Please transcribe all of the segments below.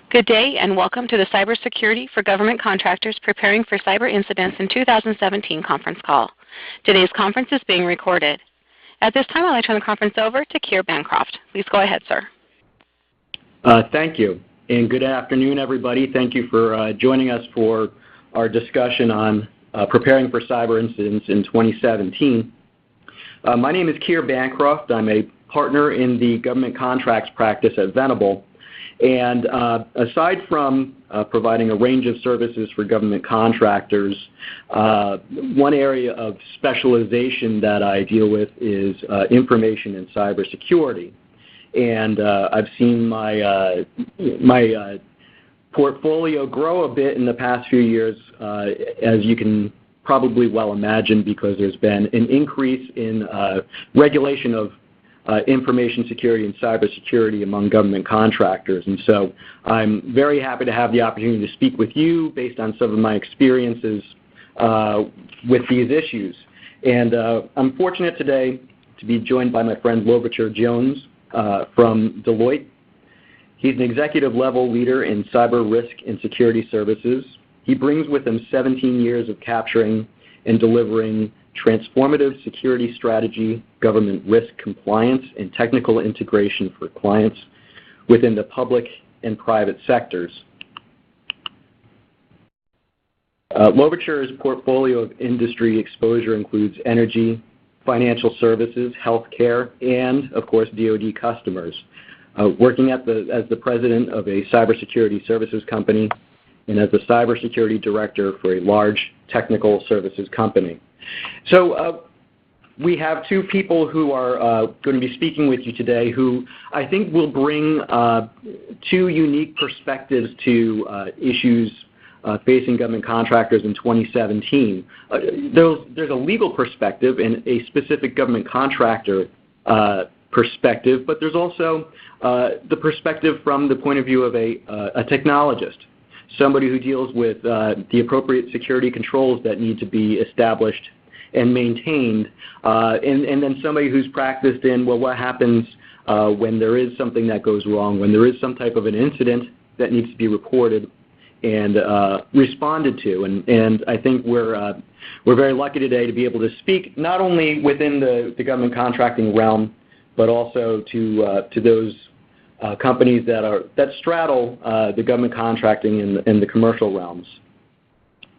Good day and welcome to the Cybersecurity for Government Contractors Preparing for Cyber Incidents in 2017 conference call. Today's conference is being recorded. At this time, I'd like to turn the conference over to Keir Bancroft. Please go ahead, sir. Thank you, and good afternoon, everybody. Thank you for joining us for our discussion on preparing for cyber incidents in 2017. My name is Keir Bancroft. I'm a partner in the government contracts practice at Venable. And aside from providing a range of services for government contractors, one area of specialization that I deal with is information and cybersecurity. And I've seen my portfolio grow a bit in the past few years, as you can probably well imagine, because there's been an increase in regulation of information security and cybersecurity among government contractors. And so I'm very happy to have the opportunity to speak with you based on some of my experiences with these issues. And I'm fortunate today to be joined by my friend Lovicher Jones from Deloitte. He's an executive level leader in cyber risk and security services. He brings with him 17 years of capturing and delivering transformative security strategy, government risk compliance, and technical integration for clients within the public and private sectors. Lovicher's portfolio of industry exposure includes energy, financial services, healthcare, and, of course, DoD customers. Working as the president of a cybersecurity services company and as the cybersecurity director for a large technical services company. So we have two people who are going to be speaking with you today who I think will bring two unique perspectives to issues facing government contractors in 2017. There's a legal perspective and a specific government contractor perspective, but there's also the perspective from the point of view of a technologist, somebody who deals with the appropriate security controls that need to be established and maintained, and then somebody who's practiced in, well, what happens when there is something that goes wrong, when there is some type of an incident that needs to be reported and responded to. And I think we're very lucky today to be able to speak not only within the government contracting realm, but also to those companies that straddle the government contracting and the commercial realms.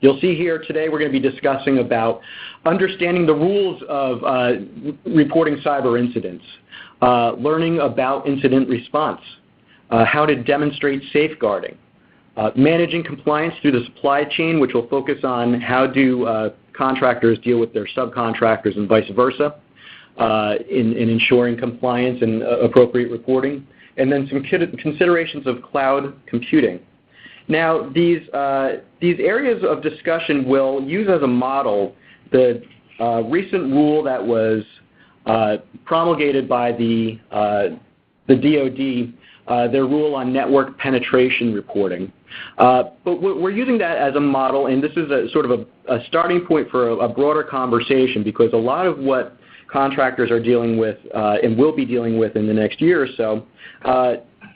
You'll see here today we're going to be discussing about understanding the rules of reporting cyber incidents, learning about incident response, how to demonstrate safeguarding, managing compliance through the supply chain, which will focus on how do contractors deal with their subcontractors and vice versa in ensuring compliance and appropriate reporting, and then some considerations of cloud computing. Now, these areas of discussion will use as a model the recent rule that was promulgated by the DoD, their rule on network penetration reporting. But we're using that as a model, and this is a sort of a starting point for a broader conversation, because a lot of what contractors are dealing with and will be dealing with in the next year or so,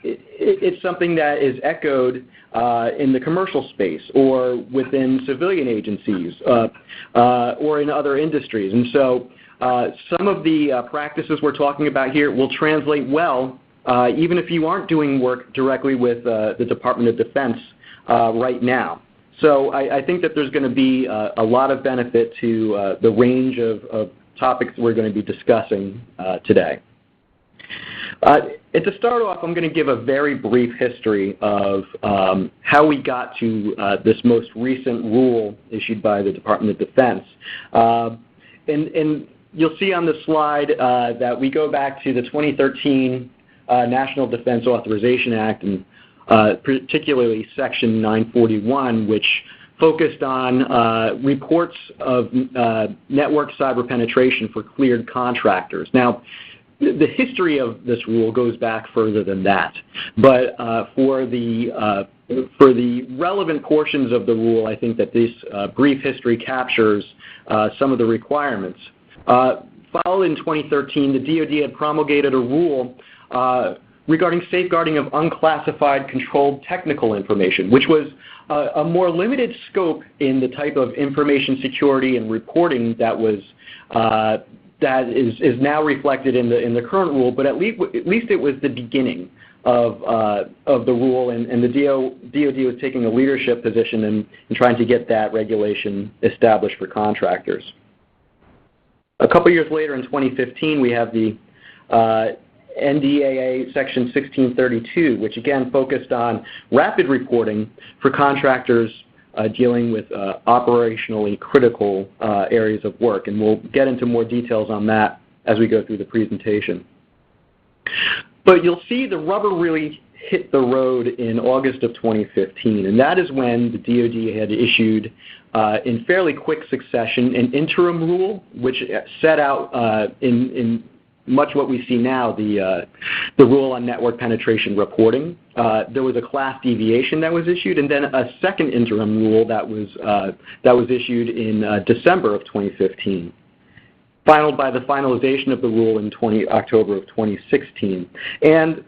it's something that is echoed in the commercial space or within civilian agencies or in other industries. And so some of the practices we're talking about here will translate well even if you aren't doing work directly with the Department of Defense right now. So I think that there's going to be a lot of benefit to the range of topics we're going to be discussing today. And to start off, I'm going to give a very brief history of how we got to this most recent rule issued by the Department of Defense. And you'll see on the slide that we go back to the 2013 National Defense Authorization Act, and particularly Section 941, which focused on reports of network cyber penetration for cleared contractors. Now, the history of this rule goes back further than that, but for the relevant portions of the rule, I think that this brief history captures some of the requirements. Followed in 2013, the DoD had promulgated a rule regarding safeguarding of unclassified controlled technical information, which was a more limited scope in the type of information security and reporting that was that is now reflected in the current rule. But at least it was the beginning of the rule, and the DoD was taking a leadership position in trying to get that regulation established for contractors. A couple years later, in 2015, we have the NDAA Section 1632, which again focused on rapid reporting for contractors dealing with operationally critical areas of work, and we'll get into more details on that as we go through the presentation. But you'll see the rubber really hit the road in August of 2015, and that is when the DoD had issued, in fairly quick succession, an interim rule which set out in much what we see now, the rule on network penetration reporting. There was a class deviation that was issued, and then a second interim rule that was issued in December of 2015, followed by the finalization of the rule in October of 2016. And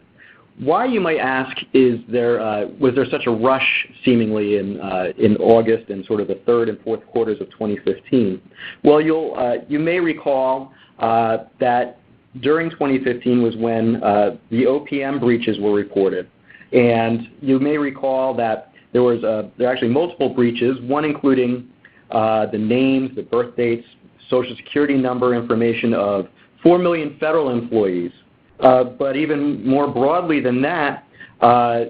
why, you might ask, was there such a rush seemingly in August and sort of the third and fourth quarters of 2015? Well, you may recall that during 2015 was when the OPM breaches were reported, and you may recall that there are actually multiple breaches, one including the names, the birth dates, Social Security number information of 4 million federal employees. But even more broadly than that,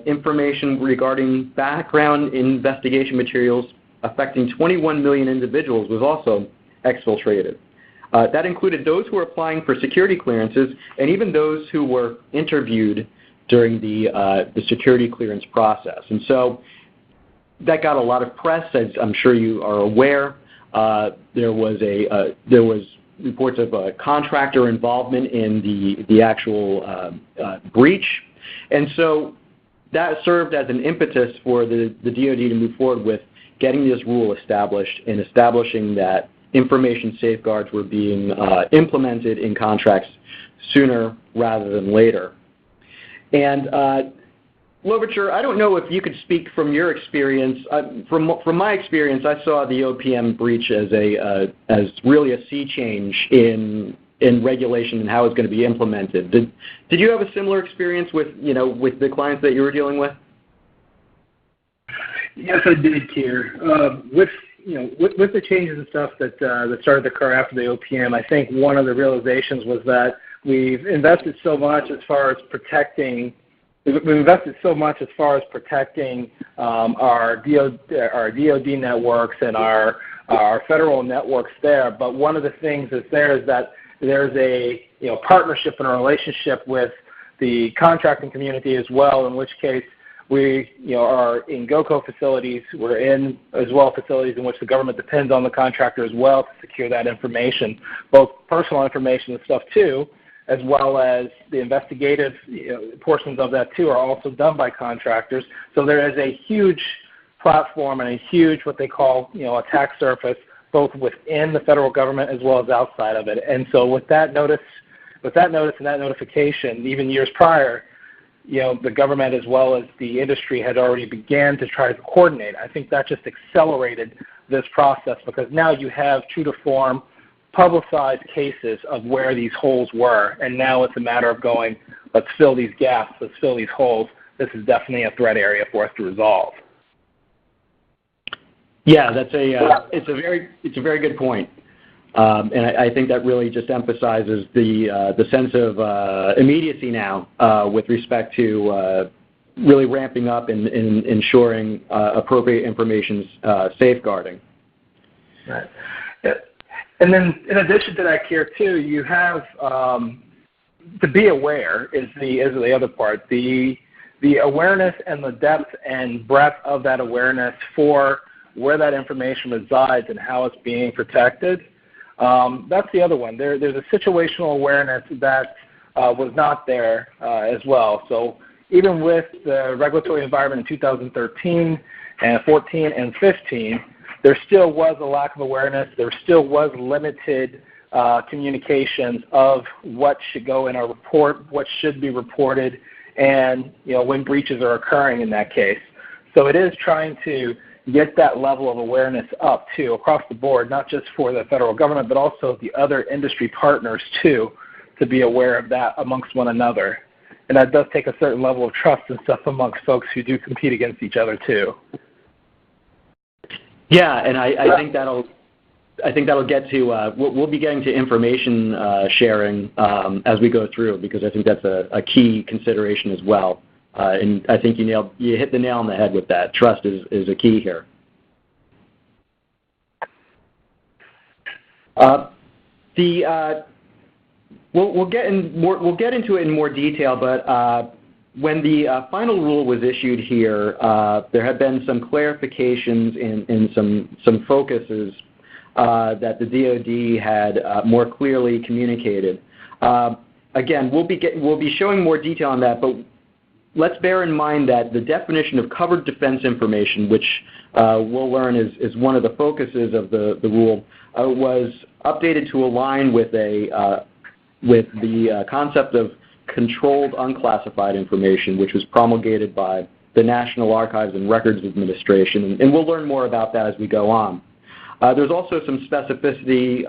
information regarding background investigation materials affecting 21 million individuals was also exfiltrated. That included those who were applying for security clearances and even those who were interviewed during the security clearance process. And so that got a lot of press, as I'm sure you are aware. There was reports of contractor involvement in the actual breach, and so that served as an impetus for the DoD to move forward with getting this rule established and establishing that information safeguards were being implemented in contracts sooner rather than later. And Louverture, I don't know if you could speak from your experience. From my experience, I saw the OPM breach as really a sea change in regulation and how it's going to be implemented. Did you have a similar experience with the clients that you were dealing with? Yes, I did, Keir. With the changes and stuff that started to occur after the OPM, I think one of the realizations was that we've invested so much as far as protecting. We've invested so much as far as protecting our DoD networks and our federal networks there. But one of the things is that there's a partnership and a relationship with the contracting community as well. In which case, we are in GOCO facilities. We're in as well facilities in which the government depends on the contractor as well to secure that information, both personal information and stuff too, as well as the investigative portions of that too are also done by contractors. So there is a huge platform and a huge what they call attack surface, both within the federal government as well as outside of it. And so with that notice and that notification, even years prior, the government as well as the industry had already began to try to coordinate. I think that just accelerated this process because now you have true to form publicized cases of where these holes were, and now it's a matter of going, let's fill these gaps, let's fill these holes. This is definitely a threat area for us to resolve. Yeah, it's a very good point, and I think that really just emphasizes the sense of immediacy now with respect to really ramping up and ensuring appropriate information safeguarding. Right. And then, in addition to that, Keir, too, you have to be aware is the other part. The awareness and the depth and breadth of that awareness for where that information resides and how it's being protected. That's the other one. There's a situational awareness that was not there as well. So even with the regulatory environment in 2013 and 14 and 15. There still was a lack of awareness. There still was limited communications of what should go in our report, what should be reported, and when breaches are occurring in that case. So it is trying to get that level of awareness up too across the board, not just for the federal government, but also the other industry partners too, to be aware of that amongst one another. And that does take a certain level of trust and stuff amongst folks who do compete against each other too. Yeah, and I think that'll get to we'll be getting to information sharing as we go through, because I think that's a key consideration as well. And I think you hit the nail on the head with that. Trust is a key here. We'll get into it in more detail, but when the final rule was issued here, there had been some clarifications and some focuses that the DoD had more clearly communicated. Again, we'll be showing more detail on that, but let's bear in mind that the definition of covered defense information, which we'll learn is one of the focuses of the rule, was updated to align with the concept of controlled unclassified information, which was promulgated by the National Archives and Records Administration, and we'll learn more about that as we go on. There's also some specificity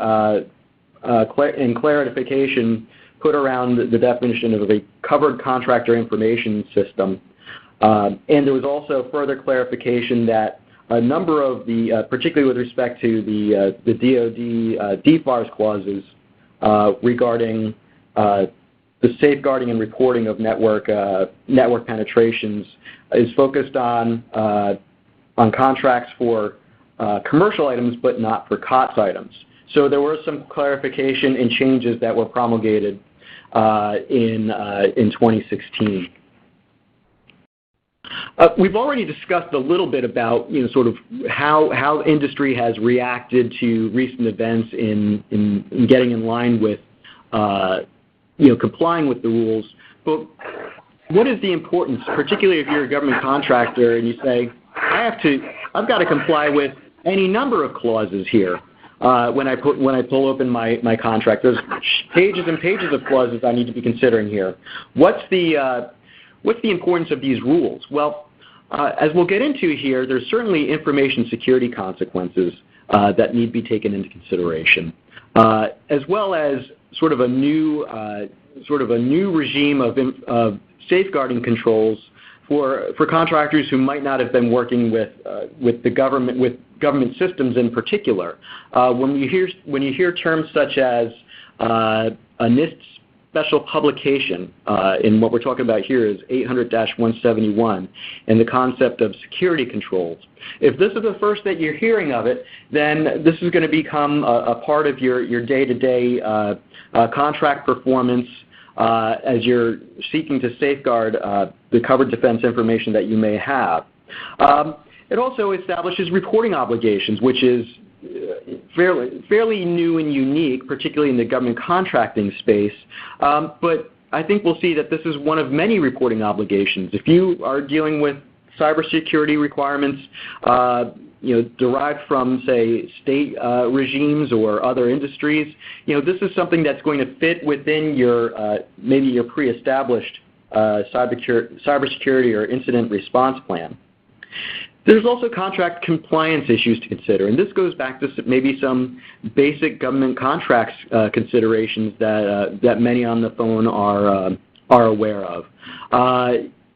and clarification put around the definition of a covered contractor information system, and there was also further clarification that a number of the, particularly with respect to the DoD DFARS clauses regarding the safeguarding and reporting of network penetrations, is focused on contracts for commercial items, but not for COTS items. So there were some clarification and changes that were promulgated in 2016. We've already discussed a little bit about sort of how industry has reacted to recent events in getting in line with complying with the rules. But what is the importance, particularly if you're a government contractor and you say, I've got to comply with any number of clauses here when I pull open my contract. There's pages and pages of clauses I need to be considering here. What's the importance of these rules? Well, as we'll get into here, there's certainly information security consequences that need to be taken into consideration, as well as sort of a new regime of safeguarding controls for contractors who might not have been working with government systems in particular. When you hear terms such as a NIST special publication, and what we're talking about here is 800-171, and the concept of security controls. If this is the first that you're hearing of it, then this is going to become a part of your day-to-day contract performance as you're seeking to safeguard the covered defense information that you may have. It also establishes reporting obligations, which is fairly new and unique, particularly in the government contracting space. But I think we'll see that this is one of many reporting obligations. If you are dealing with cybersecurity requirements derived from, say, state regimes or other industries, this is something that's going to fit within your maybe your pre-established cybersecurity or incident response plan. There's also contract compliance issues to consider, and this goes back to maybe some basic government contracts considerations that many on the phone are aware of.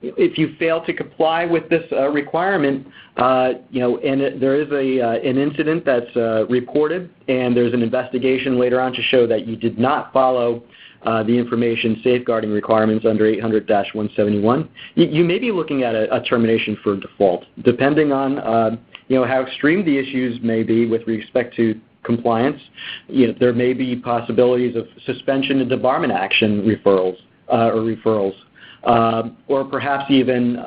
If you fail to comply with this requirement, and there is an incident that's reported, and there's an investigation later on to show that you did not follow the information safeguarding requirements under 800-171, you may be looking at a termination for default, depending on how extreme the issues may be with respect to compliance. There may be possibilities of suspension and debarment action referrals, or perhaps even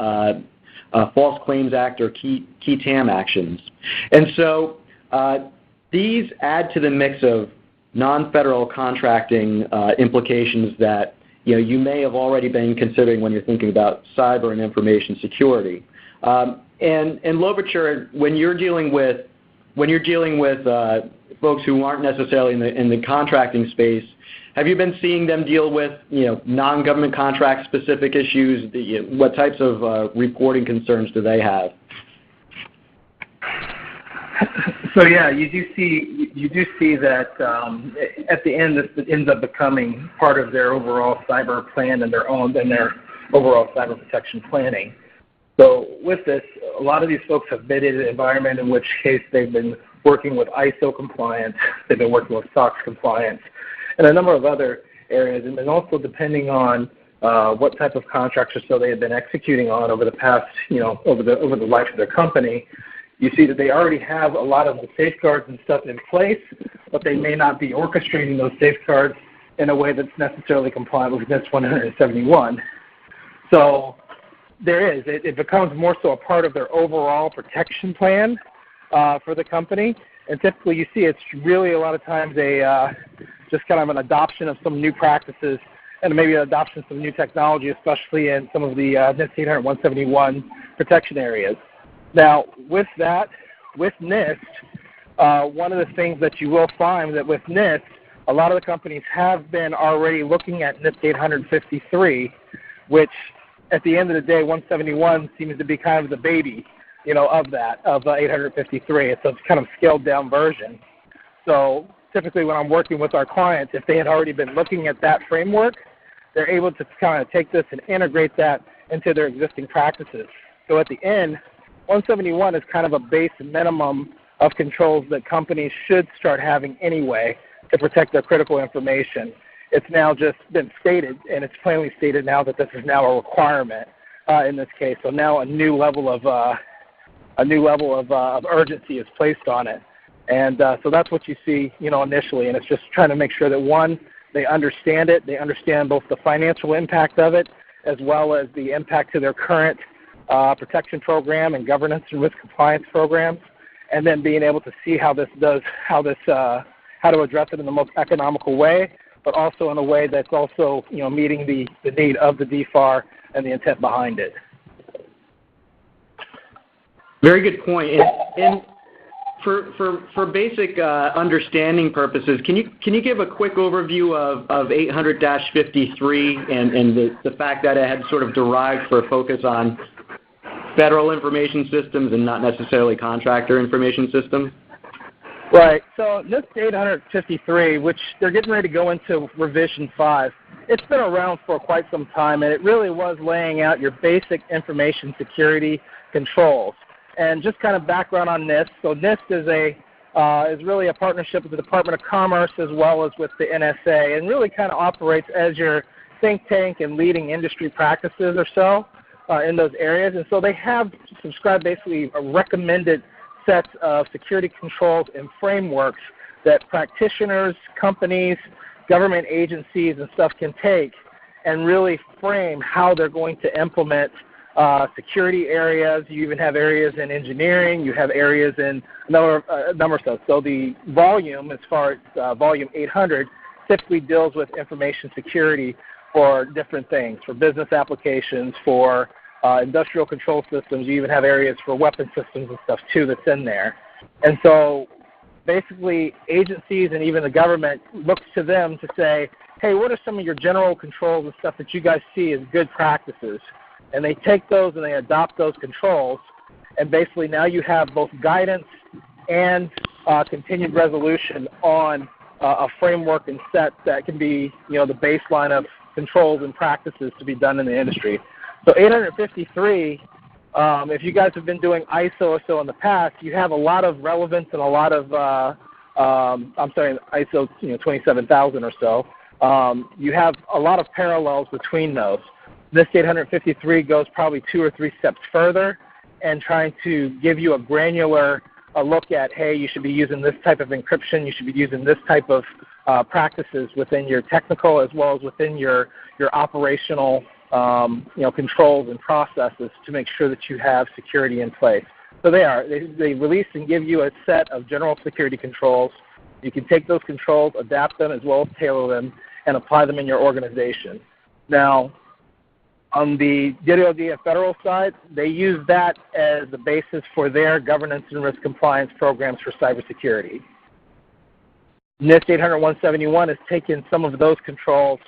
False Claims Act or key TAM actions. And so these add to the mix of non-federal contracting implications that you may have already been considering when you're thinking about cyber and information security. And Louverture, when you're dealing with when you're dealing with folks who aren't necessarily in the contracting space, have you been seeing them deal with non-government contract specific issues? What types of reporting concerns do they have? So yeah, you do see that at the end, this ends up becoming part of their overall cyber plan and their overall cyber protection planning. So with this, a lot of these folks have been in an environment in which case they've been working with ISO compliance, they've been working with SOX compliance, and a number of other areas, and then also depending on what type of contracts or so they have been executing on over the past, over the life of their company. You see that they already have a lot of the safeguards and stuff in place, but they may not be orchestrating those safeguards in a way that's necessarily compliant with NIST 171. So it becomes more so a part of their overall protection plan for the company. And typically you see it's really a lot of times just kind of an adoption of some new practices and maybe an adoption of some new technology, especially in some of the NIST 800-171 protection areas. Now, with that, with NIST, one of the things that you will find that with NIST, a lot of the companies have been already looking at NIST 853, which at the end of the day, 171 seems to be kind of the baby, of 853. It's a kind of scaled down version. So typically when I'm working with our clients, if they had already been looking at that framework, they're able to kind of take this and integrate that into their existing practices. So at the end, 171 is kind of a base minimum of controls that companies should start having anyway to protect their critical information. It's now just been stated, and it's plainly stated now that this is now a requirement in this case. So now a new level of urgency is placed on it, and so that's what you see, initially. And it's just trying to make sure that one, they understand it, they understand both the financial impact of it as well as the impact to their current protection program and governance and risk compliance programs, and then being able to see how to address it in the most economical way, but also in a way that's also meeting the need of the DFAR and the intent behind it. Very good point. And for basic understanding purposes, can you give a quick overview of 800-53 and the fact that it had sort of derived for a focus on federal information systems and not necessarily contractor information systems? Right. So NIST 853, which they're getting ready to go into revision 5, it's been around for quite some time, and it really was laying out your basic information security controls. And just kind of background on NIST. So NIST is really a partnership with the Department of Commerce as well as with the NSA, and really kind of operates as your think tank and leading industry practices or so in those areas. And so they have subscribed basically a recommended set of security controls and frameworks that practitioners, companies, government agencies and stuff can take and really frame how they're going to implement security areas. You even have areas in engineering. You have areas in a number of stuff. So the volume, as far as volume 800, typically deals with information security for different things, for business applications, for industrial control systems. You even have areas for weapon systems and stuff too that's in there. And so basically agencies and even the government looks to them to say, hey, what are some of your general controls and stuff that you guys see as good practices? And they take those and they adopt those controls, and basically now you have both guidance and continued resolution on a framework and set that can be, the baseline of controls and practices to be done in the industry. So 853, if you guys have been doing ISO or so in the past, you have a lot of relevance and a lot of, ISO 27000 or so. You have a lot of parallels between those. This 853 goes probably 2 or 3 steps further and trying to give you a granular look at, hey, you should be using this type of encryption, you should be using this type of practices within your technical as well as within your operational controls and processes to make sure that you have security in place. So they release and give you a set of general security controls. You can take those controls, adapt them as well as tailor them, and apply them in your organization. Now, On the DoD and federal side, they use that as the basis for their governance and risk compliance programs for cybersecurity. NIST 800-171 has taken some of those controls,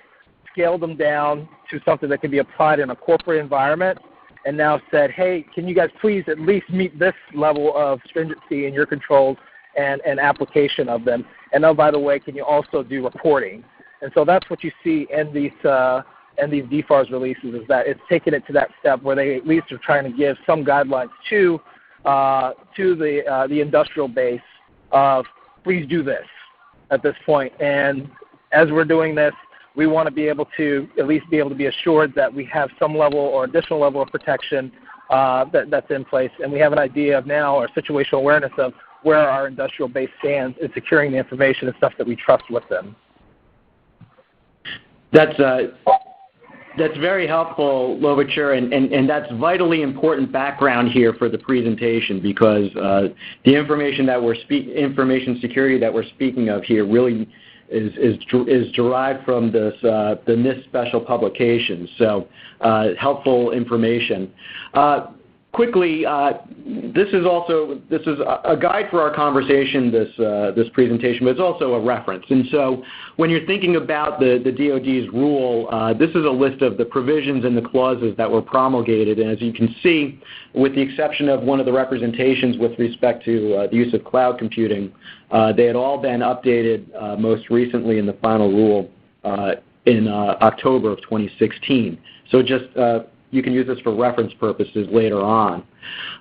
scaled them down to something that can be applied in a corporate environment, and now said, hey, can you guys please at least meet this level of stringency in your controls and application of them? And oh, by the way, can you also do reporting? And so that's what you see in these DFARS releases, is that it's taken it to that step where they at least are trying to give some guidelines to the industrial base of please do this at this point. And as we're doing this, we want to be able to at least be able to be assured that we have some level or additional level of protection that's in place. And we have an idea of now, or situational awareness of where our industrial base stands in securing the information and stuff that we trust with them. That's very helpful, Lovicher, and that's vitally important background here for the presentation, because the information security that we're speaking of here really is derived from this the NIST special publications. So helpful information. Quickly, this is a guide for our conversation, this presentation, but it's also a reference. And so when you're thinking about the DoD's rule, this is a list of the provisions and the clauses that were promulgated. And as you can see, with the exception of one of the representations with respect to the use of cloud computing, they had all been updated most recently in the final rule in October of 2016. So just you can use this for reference purposes later on.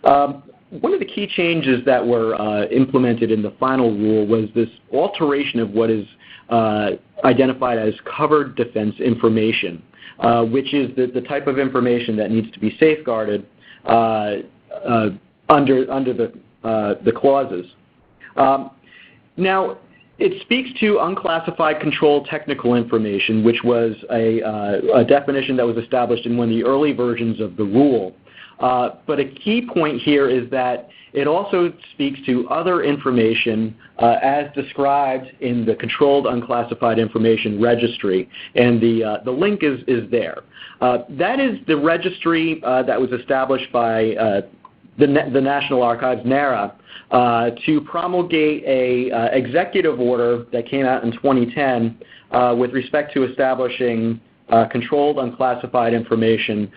One of the key changes that were implemented in the final rule was this alteration of what is identified as covered defense information, which is the type of information that needs to be safeguarded under the clauses. Now, it speaks to unclassified control technical information, which was a definition that was established in one of the early versions of the rule. But a key point here is that it also speaks to other information as described in the Controlled Unclassified Information Registry, and the link is there. That is the registry that was established by the National Archives, NARA, to promulgate a executive order that came out in 2010 with respect to establishing controlled unclassified information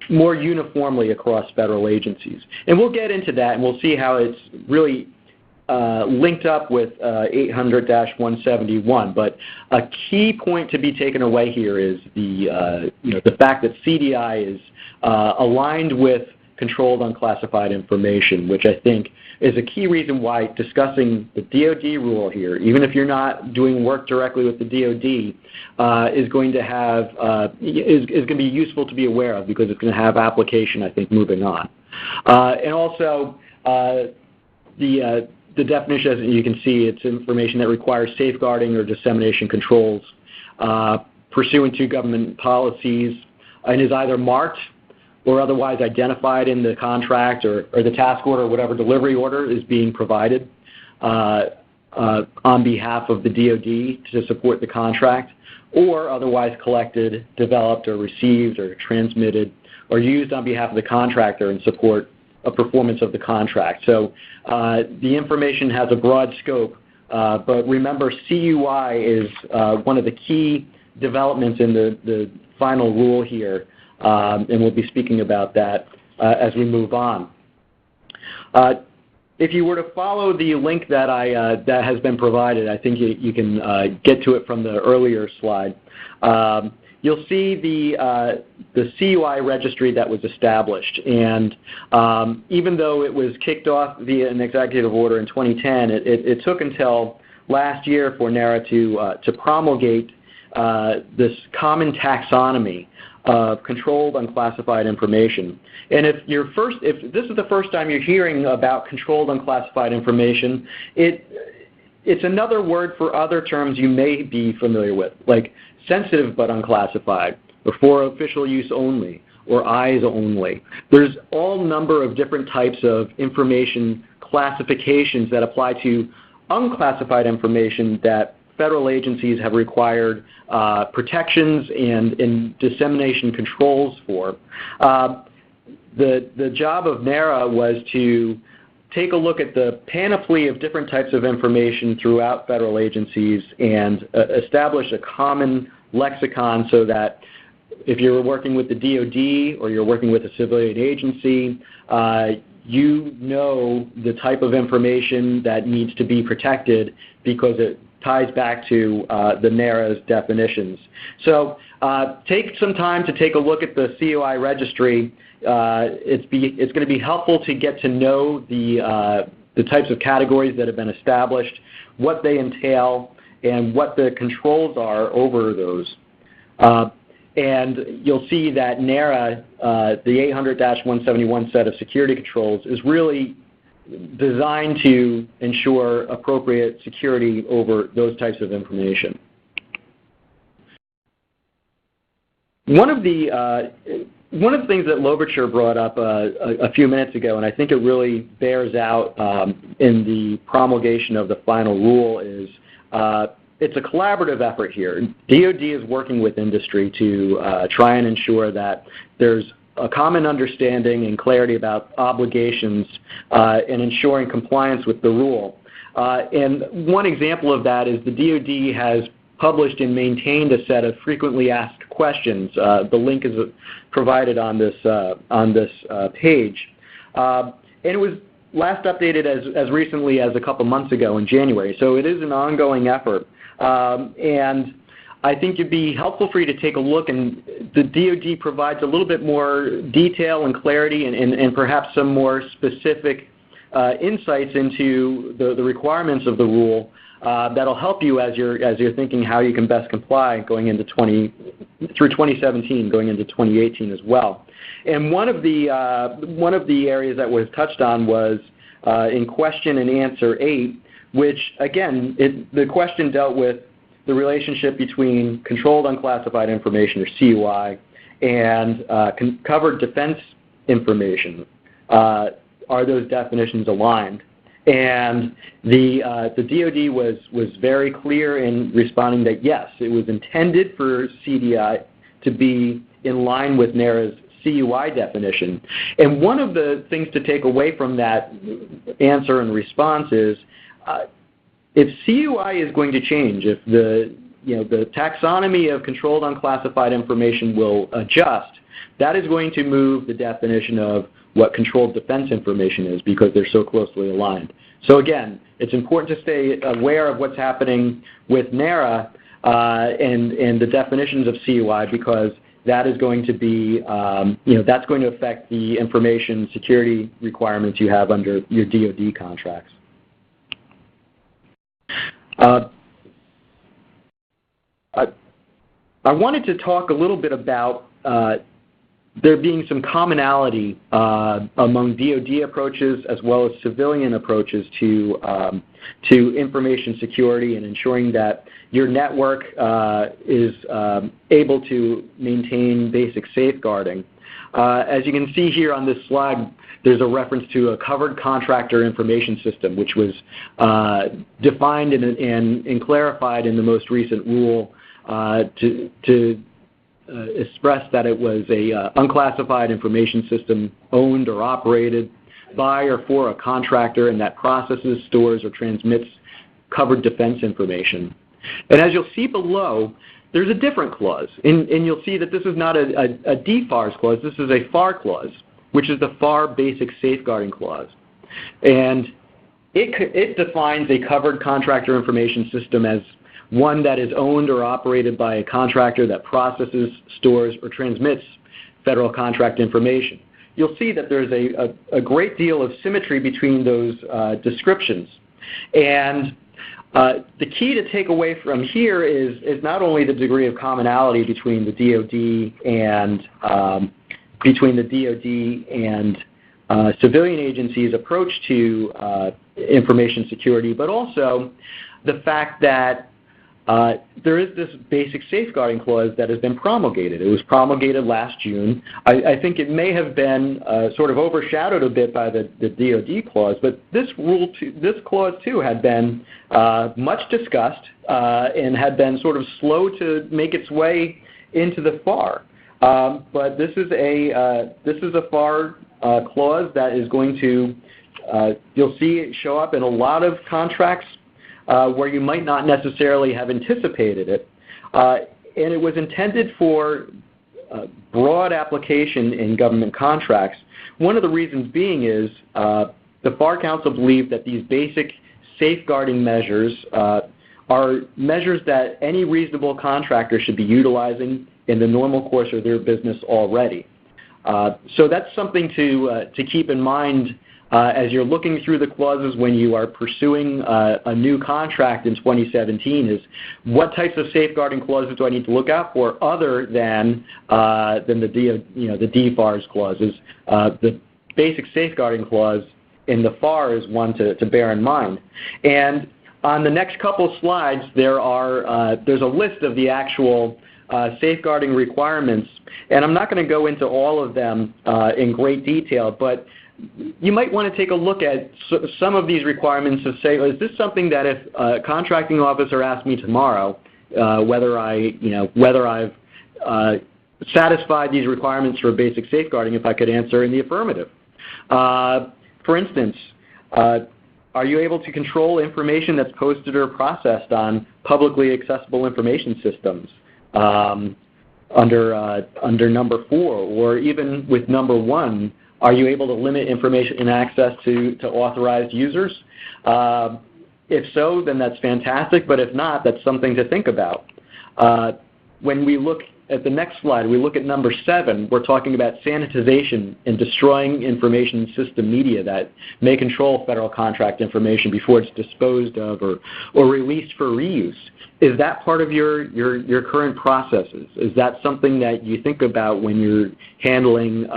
more uniformly across federal agencies. And we'll get into that, and we'll see how it's really linked up with 800-171. But a key point to be taken away here is the fact that CDI is aligned with controlled unclassified information, which I think is a key reason why discussing the DoD rule here, even if you're not doing work directly with the DoD, is going to have is going to be useful to be aware of, because it's going to have application, I think, moving on. And also the definition, as you can see, it's information that requires safeguarding or dissemination controls pursuant to government policies, and is either marked or otherwise identified in the contract or the task order or whatever delivery order is being provided on behalf of the DoD to support the contract, or otherwise collected, developed, or received, or transmitted, or used on behalf of the contractor in support of performance of the contract. So the information has a broad scope, but remember, CUI is one of the key developments in the final rule here. And we'll be speaking about that as we move on. If you were to follow the link that that has been provided, I think you can get to it from the earlier slide. You'll see the CUI registry that was established, and even though it was kicked off via an executive order in 2010, it took until last year for NARA to promulgate this common taxonomy of controlled unclassified information. And if this is the first time you're hearing about controlled unclassified information, it's another word for other terms you may be familiar with, like sensitive but unclassified, or for official use only, or eyes only. There's all number of different types of information classifications that apply to unclassified information that federal agencies have required protections and dissemination controls for. The job of NARA was to take a look at the panoply of different types of information throughout federal agencies and establish a common lexicon so that if you're working with the DoD or you're working with a civilian agency, you know the type of information that needs to be protected because it ties back to the NARA's definitions. So take some time to take a look at the COI registry. It's going to be helpful to get to know the types of categories that have been established, what they entail, and what the controls are over those. And you'll see that NARA, the 800-171 set of security controls, is really designed to ensure appropriate security over those types of information. One of the things that Louverture brought up a few minutes ago, and I think it really bears out in the promulgation of the final rule, is it's a collaborative effort here. DoD is working with industry to try and ensure that there's a common understanding and clarity about obligations and ensuring compliance with the rule. And one example of that is the DoD has published and maintained a set of frequently asked questions. The link is provided on this page. And it was last updated as recently as a couple months ago in January. So it is an ongoing effort. And I think it'd be helpful for you to take a look, and the DoD provides a little bit more detail and clarity and perhaps some more specific insights into the requirements of the rule that'll help you as you're thinking how you can best comply going into through 2017, going into 2018 as well. And one of the areas that was touched on was in question and answer 8, which again, the question dealt with the relationship between controlled unclassified information, or CUI, and covered defense information. Are those definitions aligned? And the DoD was very clear in responding that yes, it was intended for CDI to be in line with NARA's CUI definition. And one of the things to take away from that answer and response is if CUI is going to change, if the taxonomy of controlled unclassified information will adjust, that is going to move the definition of what controlled defense information is because they're so closely aligned. So again, it's important to stay aware of what's happening with NARA and the definitions of CUI because that is going to be, that's going to affect the information security requirements you have under your DoD contracts. I wanted to talk a little bit about there being some commonality among DoD approaches as well as civilian approaches to information security and ensuring that your network is able to maintain basic safeguarding. As you can see here on this slide, there's a reference to a covered contractor information system, which was defined and clarified in the most recent rule to express that it was a unclassified information system owned or operated by or for a contractor and that processes, stores, or transmits covered defense information. And as you'll see below, there's a different clause. And you'll see that this is not a DFARS clause, this is a FAR clause, which is the FAR Basic Safeguarding Clause. And it defines a covered contractor information system as one that is owned or operated by a contractor that processes, stores, or transmits federal contract information. You'll see that there's a great deal of symmetry between those descriptions. And the key to take away from here is not only the degree of commonality between the DoD and civilian agencies' approach to information security, but also the fact that there is this basic safeguarding clause that has been promulgated. It was promulgated last June. I think it may have been sort of overshadowed a bit by the DoD clause, but this clause too had been much discussed and had been sort of slow to make its way into the FAR. But this is a FAR clause that is going to you'll see it show up in a lot of contracts where you might not necessarily have anticipated it. And it was intended for broad application in government contracts. One of the reasons being is the FAR Council believed that these basic safeguarding measures are measures that any reasonable contractor should be utilizing in the normal course of their business already. So that's something to keep in mind as you're looking through the clauses when you are pursuing a new contract in 2017 is what types of safeguarding clauses do I need to look out for other than the DFARS clauses. The basic safeguarding clause in the FAR is one to bear in mind. And on the next couple slides, there's a list of the actual safeguarding requirements, and I'm not going to go into all of them in great detail, but you might want to take a look at some of these requirements to say, is this something that if a contracting officer asked me tomorrow whether I've satisfied these requirements for basic safeguarding, if I could answer in the affirmative. For instance, are you able to control information that's posted or processed on publicly accessible information systems under number 4, or even with number 1? Are you able to limit information and access to authorized users? If so, then that's fantastic, but if not, that's something to think about. When we look at the next slide, we look at number 7, we're talking about sanitization and destroying information system media that may control federal contract information before it's disposed of or released for reuse. Is that part of your current processes? Is that something that you think about when you're handling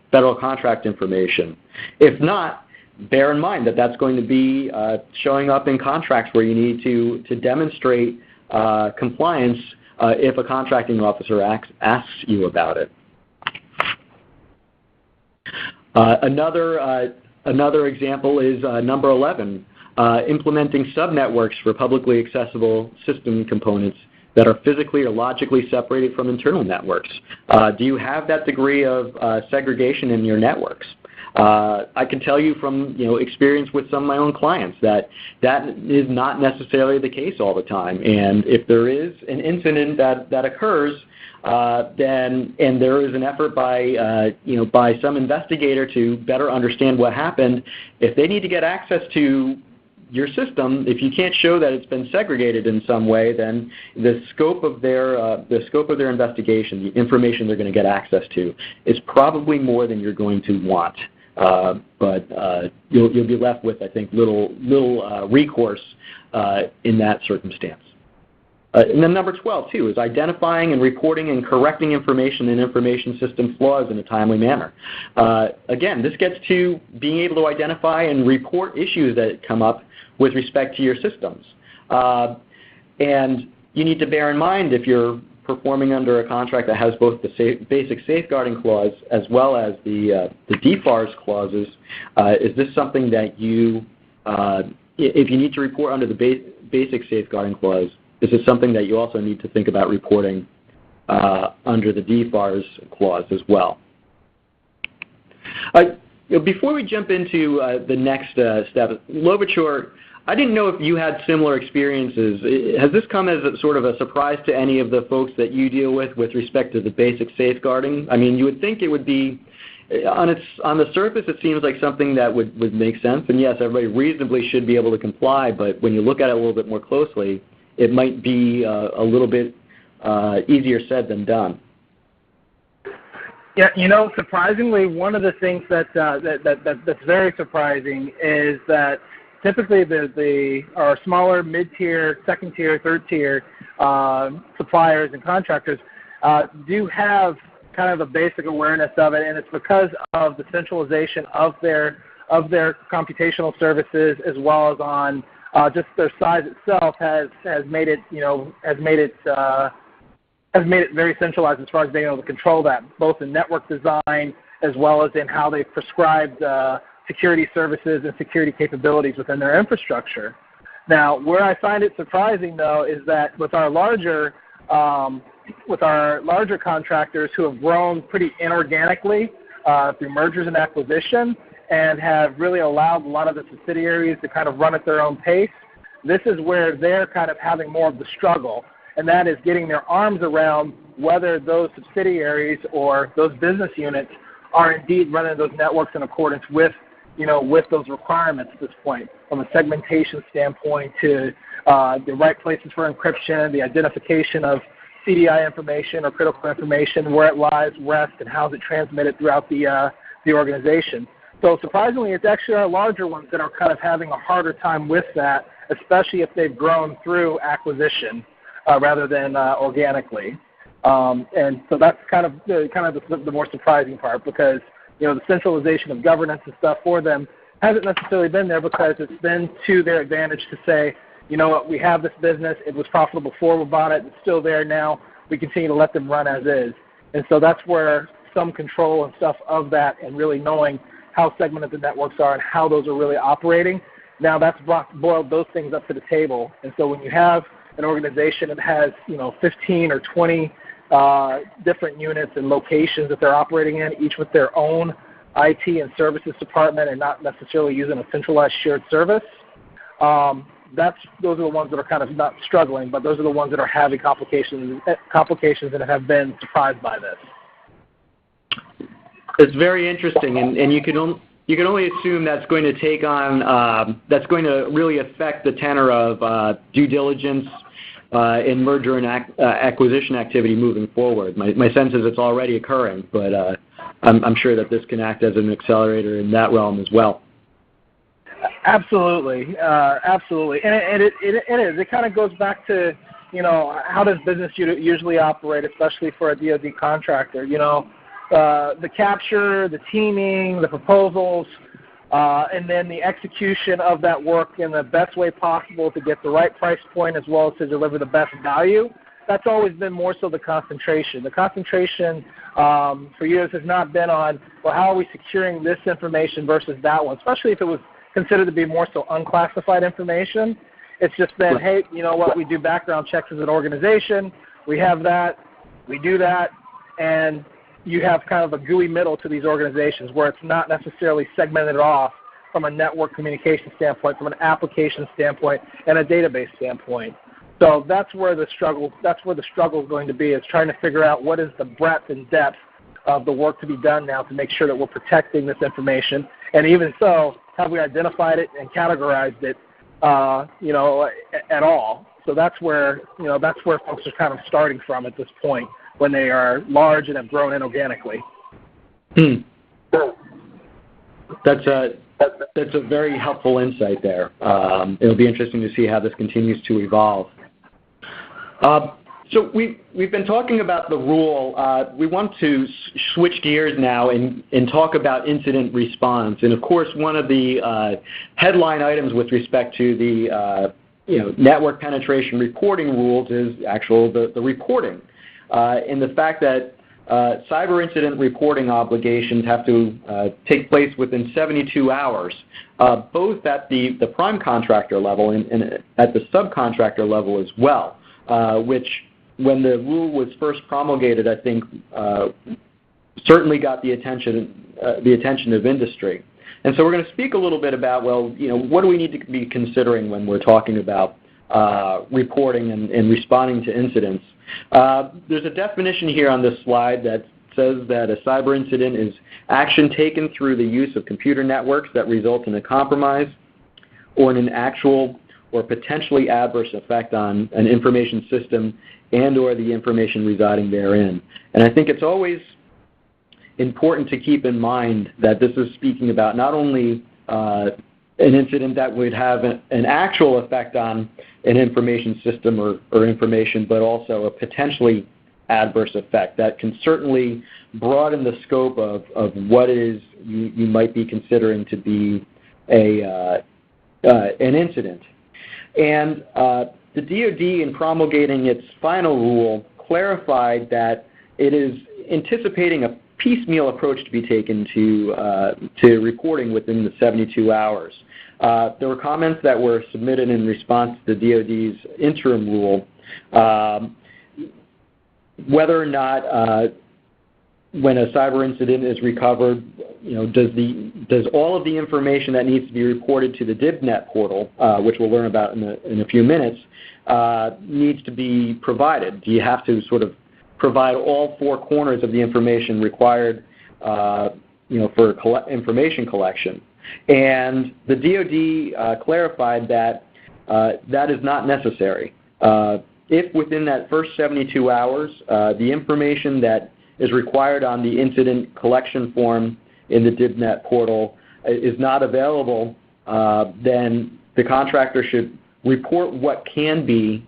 federal contract information? If not, bear in mind that that's going to be showing up in contracts where you need to demonstrate compliance if a contracting officer asks you about it. Another example is number 11, implementing subnetworks for publicly accessible system components that are physically or logically separated from internal networks. Do you have that degree of segregation in your networks? I can tell you from experience with some of my own clients that is not necessarily the case all the time. And if there is an incident that occurs, and there is an effort by some investigator to better understand what happened, if they need to get access to your system, if you can't show that it's been segregated in some way, then the scope of their investigation, the information they're going to get access to, is probably more than you're going to want. But you'll be left with, I think, little recourse in that circumstance. And then number 12, too, is identifying and reporting and correcting information and information system flaws in a timely manner. Again, this gets to being able to identify and report issues that come up with respect to your systems. And you need to bear in mind, if you're performing under a contract that has both the basic safeguarding clause as well as the DFARS clauses, is this something that you, if you need to report under the basic safeguarding clause, is it something that you also need to think about reporting under the DFARS clause as well? Before we jump into the next step, Lovichor, I didn't know if you had similar experiences. Has this come as a sort of a surprise to any of the folks that you deal with respect to the basic safeguarding? I mean, you would think it would be, on the surface, it seems like something that would make sense, and yes, everybody reasonably should be able to comply, but when you look at it a little bit more closely, it might be a little bit easier said than done. Yeah, surprisingly, one of the things that's very surprising is that typically our smaller, mid-tier, second-tier, third-tier suppliers and contractors do have kind of a basic awareness of it, and it's because of the centralization of their computational services as well as on just their size itself has made it very centralized as far as being able to control that, both in network design as well as in how they've prescribed security services and security capabilities within their infrastructure. Now, where I find it surprising, though, is that with our larger contractors who have grown pretty inorganically through mergers and acquisition and have really allowed a lot of the subsidiaries to kind of run at their own pace, this is where they're kind of having more of the struggle, and that is getting their arms around whether those subsidiaries or those business units are indeed running those networks in accordance with those requirements at this point, from a segmentation standpoint to the right places for encryption, the identification of CDI information or critical information, where it lies, rest, and how is it transmitted throughout the organization. So surprisingly, it's actually our larger ones that are kind of having a harder time with that, especially if they've grown through acquisition rather than organically. And so that's kind of the more surprising part, because the centralization of governance and stuff for them hasn't necessarily been there, because it's been to their advantage to say, you know what, we have this business, it was profitable before we bought it, it's still there now, we continue to let them run as is. And so that's where some control and stuff of that, and really knowing how segmented the networks are and how those are really operating, now that's boiled those things up to the table. And so when you have an organization that has 15 or 20 different units and locations that they're operating in, each with their own IT and services department and not necessarily using a centralized shared service, those are the ones that are kind of not struggling, but those are the ones that are having complications and have been surprised by this. It's very interesting, and you can only assume that's going to take on that's going to really affect the tenor of due diligence in merger and acquisition activity moving forward. My sense is it's already occurring, but I'm sure that this can act as an accelerator in that realm as well. Absolutely, absolutely, and it is. It kind of goes back to how does business usually operate, especially for a DoD contractor. The capture, the teaming, the proposals, and then the execution of that work in the best way possible to get the right price point as well as to deliver the best value. That's always been more so the concentration. The concentration for years has not been on, well, how are we securing this information versus that one, especially if it was considered to be more so unclassified information. It's just been, hey, you know what, we do background checks as an organization, we have that, we do that, and you have kind of a gooey middle to these organizations where it's not necessarily segmented off from a network communication standpoint, from an application standpoint, and a database standpoint. So that's where the struggle is going to be, is trying to figure out what is the breadth and depth of the work to be done now to make sure that we're protecting this information. And even so, have we identified it and categorized it, at all? So that's where folks are kind of starting from at this point, when they are large and have grown inorganically. That's a very helpful insight there. It'll be interesting to see how this continues to evolve. So we've been talking about the rule. We want to switch gears now and talk about incident response. And of course, one of the headline items with respect to the network penetration reporting rules is the reporting, and the fact that cyber incident reporting obligations have to take place within 72 hours, both at the prime contractor level and at the subcontractor level as well, which, when the rule was first promulgated, I think certainly got the attention of industry. And so we're going to speak a little bit about, what do we need to be considering when we're talking about reporting and responding to incidents. There's a definition here on this slide that says that a cyber incident is action taken through the use of computer networks that result in a compromise or in an actual or potentially adverse effect on an information system and or the information residing therein. And I think it's always important to keep in mind that this is speaking about not only an incident that would have an actual effect on an information system or information, but also a potentially adverse effect that can certainly broaden the scope of what it is you might be considering to be an incident. And the DoD, in promulgating its final rule, clarified that it is anticipating a piecemeal approach to be taken to reporting within the 72 hours. There were comments that were submitted in response to the DoD's interim rule, whether or not when a cyber incident is recovered, does all of the information that needs to be reported to the DIBnet portal, which we'll learn about in a few minutes, needs to be provided? Do you have to sort of provide all four corners of the information required, for information collection? And the DoD clarified that that is not necessary. If within that first 72 hours, the information that is required on the incident collection form in the DIBnet portal is not available, then the contractor should report what can be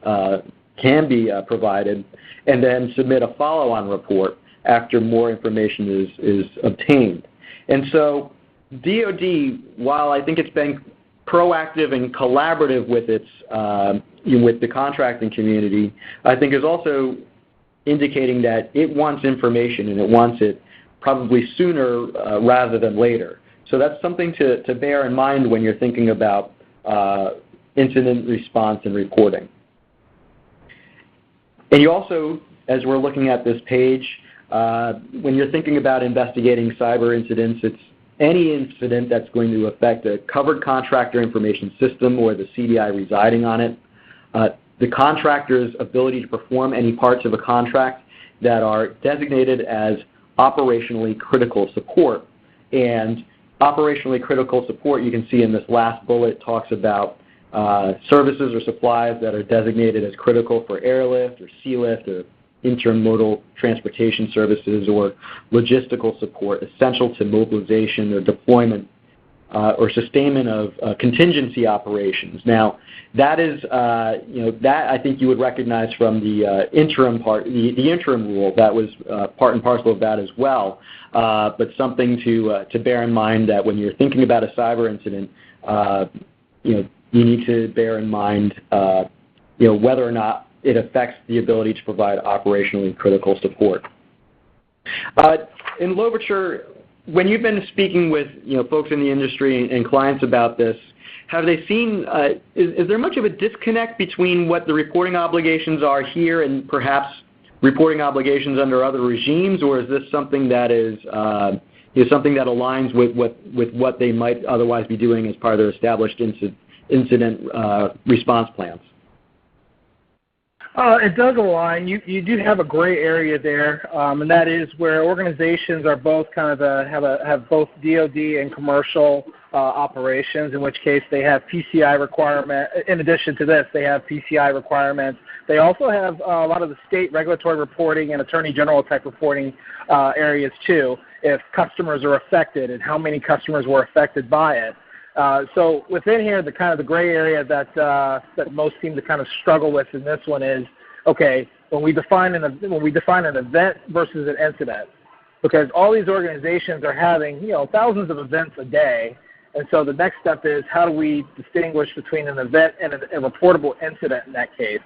provided, and then submit a follow-on report after more information is obtained. And so DoD, while I think it's been proactive and collaborative with its with the contracting community, I think is also indicating that it wants information, and it wants it probably sooner rather than later. So that's something to bear in mind when you're thinking about incident response and reporting. And you also, as we're looking at this page, when you're thinking about investigating cyber incidents, it's any incident that's going to affect a covered contractor information system or the CDI residing on it, the contractor's ability to perform any parts of a contract that are designated as operationally critical support. And operationally critical support, you can see in this last bullet, talks about services or supplies that are designated as critical for airlift or sea lift or intermodal transportation services or logistical support essential to mobilization or deployment or sustainment of contingency operations. Now, that is, that I think you would recognize from the interim part, the interim rule. That was part and parcel of that as well. But something to bear in mind that when you're thinking about a cyber incident, you need to bear in mind, whether or not it affects the ability to provide operationally critical support. In Louverture, when you've been speaking with folks in the industry and clients about this, have they seen, is there much of a disconnect between what the reporting obligations are here and perhaps reporting obligations under other regimes, or is this something that is something that aligns with what they might otherwise be doing as part of their established incident response plans? It does align. You do have a gray area there, and that is where organizations are both kind of have both DoD and commercial operations, in which case they have PCI requirement. In addition to this, they have PCI requirements. They also have a lot of the state regulatory reporting and attorney general type reporting areas too, if customers are affected and how many customers were affected by it. So within here, the kind of the gray area that most seem to kind of struggle with in this one is, okay, when we define an event versus an incident, because all these organizations are having thousands of events a day, and so the next step is how do we distinguish between an event and a reportable incident in that case?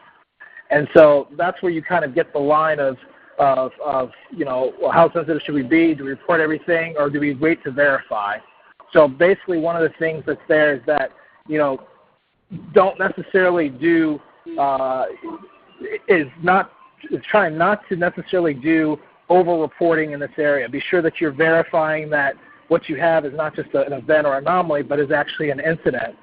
And so that's where you kind of get the line of well, how sensitive should we be? Do we report everything, or do we wait to verify? So basically, one of the things that's there is that don't necessarily do is trying not to necessarily do over-reporting in this area. Be sure that you're verifying that what you have is not just an event or anomaly, but is actually an incident.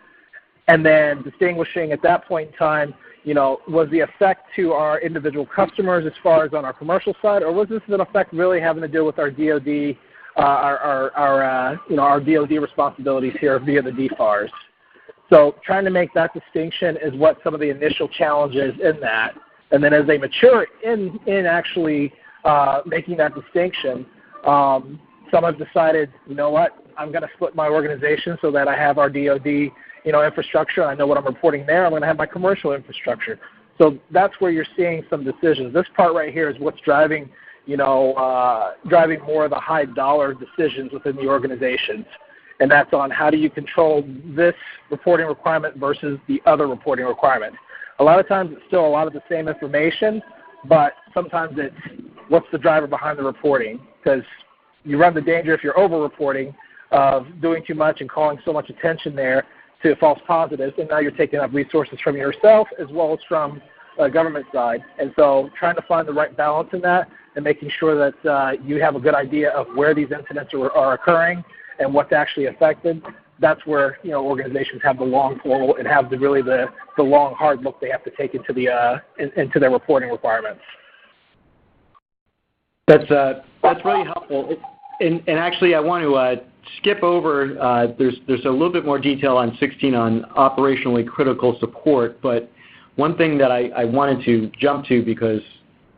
And then distinguishing at that point in time, was the effect to our individual customers as far as on our commercial side, or was this an effect really having to do with our DoD? Our DoD responsibilities here via the DFARS. So trying to make that distinction is what some of the initial challenges in that. And then as they mature in actually making that distinction, some have decided, I'm going to split my organization so that I have our DoD infrastructure. I know what I'm reporting there. I'm going to have my commercial infrastructure. So that's where you're seeing some decisions. This part right here is what's driving more of the high dollar decisions within the organizations. and that's on how do you control this reporting requirement versus the other reporting requirement. A lot of times it's still a lot of the same information, but sometimes it's what's the driver behind the reporting, because you run the danger if you're over-reporting of doing too much and calling so much attention there to false positives, and now you're taking up resources from yourself as well as from the government side. And so trying to find the right balance in that and making sure that you have a good idea of where these incidents are occurring and what's actually affected, that's where organizations have the long pole and have the long, hard look they have to take into their reporting requirements. That's really helpful. And actually, I want to skip over. There's a little bit more detail on 16 on operationally critical support, but one thing that I wanted to jump to, because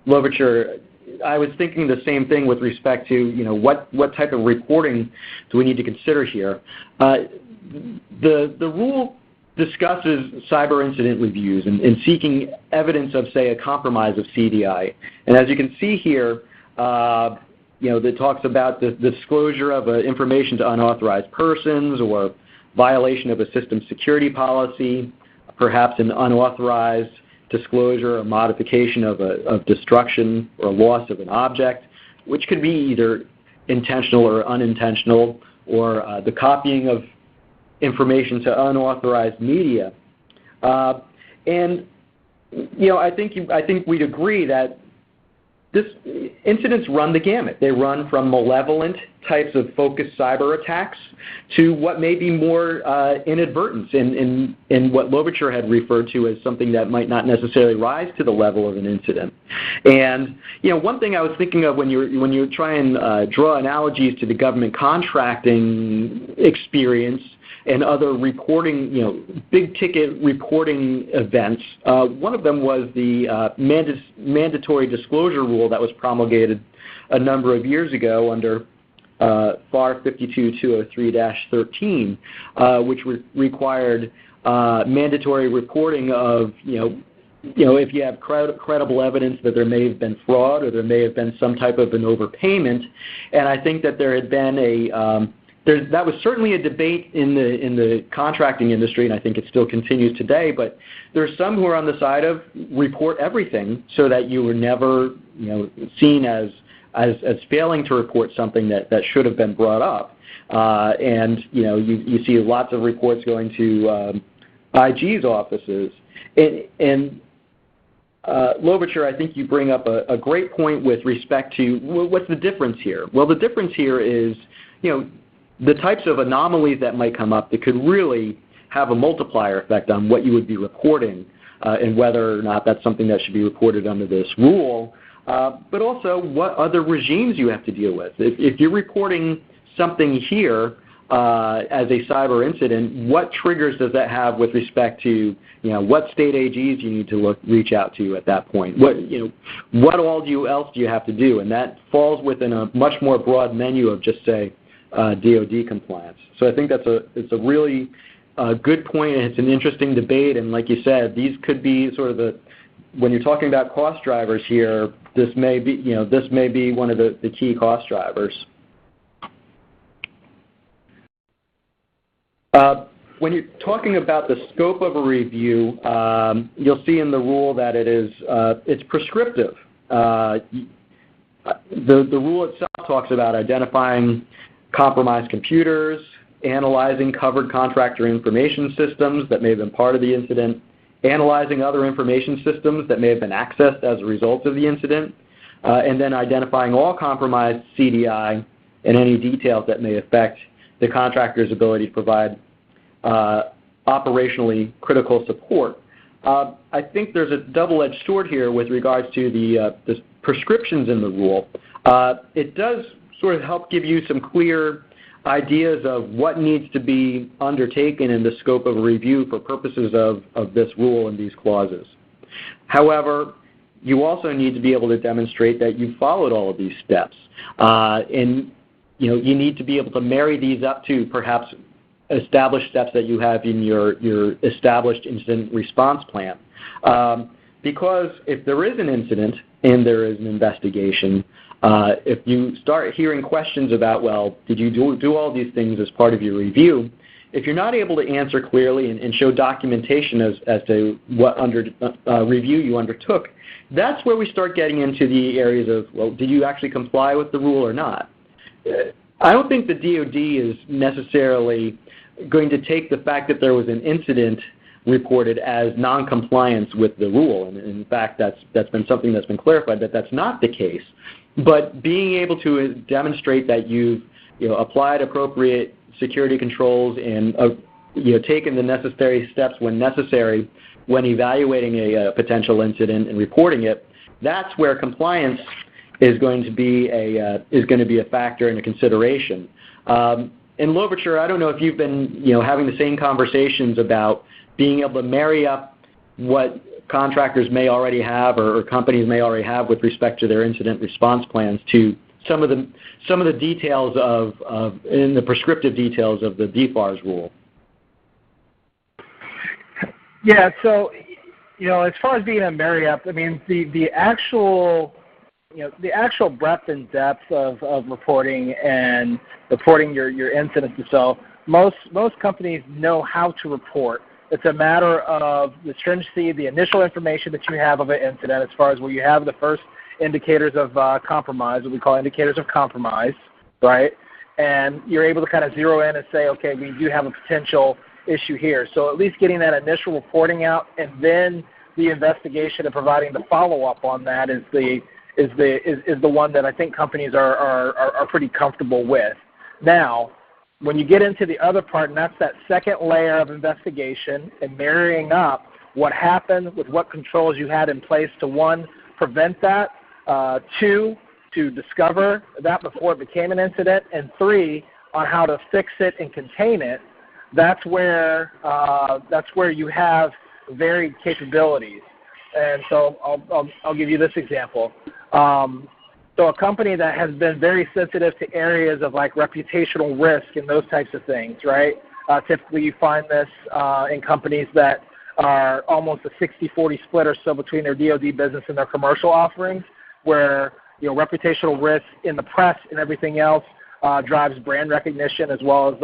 Louverture, I was thinking the same thing with respect to what type of reporting do we need to consider here. The rule discusses cyber incident reviews and seeking evidence of, say, a compromise of CDI. And as you can see here, that talks about the disclosure of information to unauthorized persons or violation of a system security policy, perhaps an unauthorized disclosure or modification of destruction or loss of an object, which could be either intentional or unintentional, or the copying of information to unauthorized media. And I think we'd agree that incidents run the gamut. They run from malevolent types of focused cyber attacks to what may be more inadvertence in what Louverture had referred to as something that might not necessarily rise to the level of an incident. And one thing I was thinking of when you try and draw analogies to the government contracting experience and other reporting, big-ticket reporting events. One of them was the mandatory disclosure rule that was promulgated a number of years ago under FAR 52203-13, which required mandatory reporting of, if you have credible evidence that there may have been fraud or there may have been some type of an overpayment. And I think that there had been that was certainly a debate in the contracting industry, and I think it still continues today. But there are some who are on the side of report everything, so that you were never, seen as failing to report something that should have been brought up. And you see lots of reports going to IG's offices. And Louverture, I think you bring up a great point with respect to what's the difference here. Well, the difference here is, the types of anomalies that might come up that could really have a multiplier effect on what you would be reporting and whether or not that's something that should be reported under this rule, but also what other regimes you have to deal with. If you're reporting something here as a cyber incident, what triggers does that have with respect to what state AGs you need to reach out to at that point? What else do you have to do? And that falls within a much more broad menu of just, say, DoD compliance. So I think it's a really good point, and it's an interesting debate. And like you said, these could be sort of when you're talking about cost drivers here, this may be one of the key cost drivers. When you're talking about the scope of a review, you'll see in the rule that it's prescriptive. The rule itself talks about identifying compromised computers, analyzing covered contractor information systems that may have been part of the incident, analyzing other information systems that may have been accessed as a result of the incident, and then identifying all compromised CDI and any details that may affect the contractor's ability to provide operationally critical support. I think there's a double-edged sword here with regards to the prescriptions in the rule. It does sort of help give you some clear ideas of what needs to be undertaken in the scope of a review for purposes of this rule and these clauses. However, you also need to be able to demonstrate that you've followed all of these steps. And you need to be able to marry these up to perhaps established steps that you have in your established incident response plan. Because if there is an incident and there is an investigation, If you start hearing questions about, well, did you do all these things as part of your review, if you're not able to answer clearly and show documentation as to what review you undertook, that's where we start getting into the areas of, well, did you actually comply with the rule or not? I don't think the DoD is necessarily going to take the fact that there was an incident reported as noncompliance with the rule. And in fact, that's been something that's been clarified, that that's not the case. But being able to demonstrate that you've applied appropriate security controls and taken the necessary steps when necessary when evaluating a potential incident and reporting it, that's where compliance is going to be a factor and a consideration. In Louverture, I don't know if you've been having the same conversations about being able to marry up what contractors may already have or companies may already have with respect to their incident response plans to some of the details in the prescriptive details of the DFARS rule. Yeah, so as far as being a marry up, I mean the actual breadth and depth of reporting and reporting your incidents and so most companies know how to report. It's a matter of the stringency, the initial information that you have of an incident, as far as where you have the first indicators of compromise, what we call indicators of compromise, right? And you're able to kind of zero in and say, okay, we do have a potential issue here. So at least getting that initial reporting out, and then the investigation and providing the follow-up on that is the one that I think companies are pretty comfortable with. Now, when you get into the other part, and that's that second layer of investigation and marrying up what happened with what controls you had in place to, one, prevent that, two, to discover that before it became an incident, and three, on how to fix it and contain it, that's where you have varied capabilities. And so I'll give you this example. So a company that has been very sensitive to areas of like reputational risk and those types of things, right? Typically you find this in companies that are almost a 60-40 split or so between their DoD business and their commercial offerings, where reputational risk in the press and everything else drives brand recognition as well as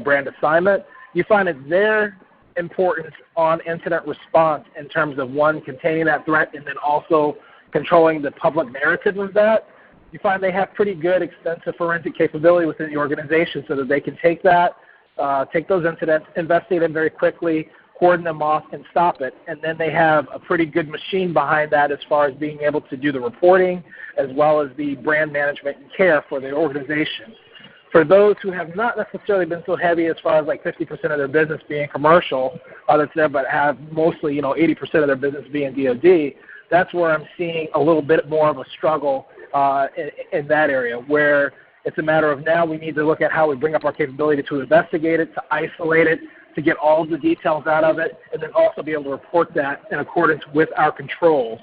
brand assignment. You find that their importance on incident response in terms of, one, containing that threat and then also controlling the public narrative of that, you find they have pretty good extensive forensic capability within the organization so that they can take those incidents, investigate them very quickly, cordon them off, and stop it. And then they have a pretty good machine behind that as far as being able to do the reporting as well as the brand management and care for the organization. For those who have not necessarily been so heavy as far as like 50% of their business being commercial, that's there, but have mostly 80% of their business being DoD, that's where I'm seeing a little bit more of a struggle in that area, where it's a matter of now we need to look at how we bring up our capability to investigate it, to isolate it, to get all of the details out of it, and then also be able to report that in accordance with our controls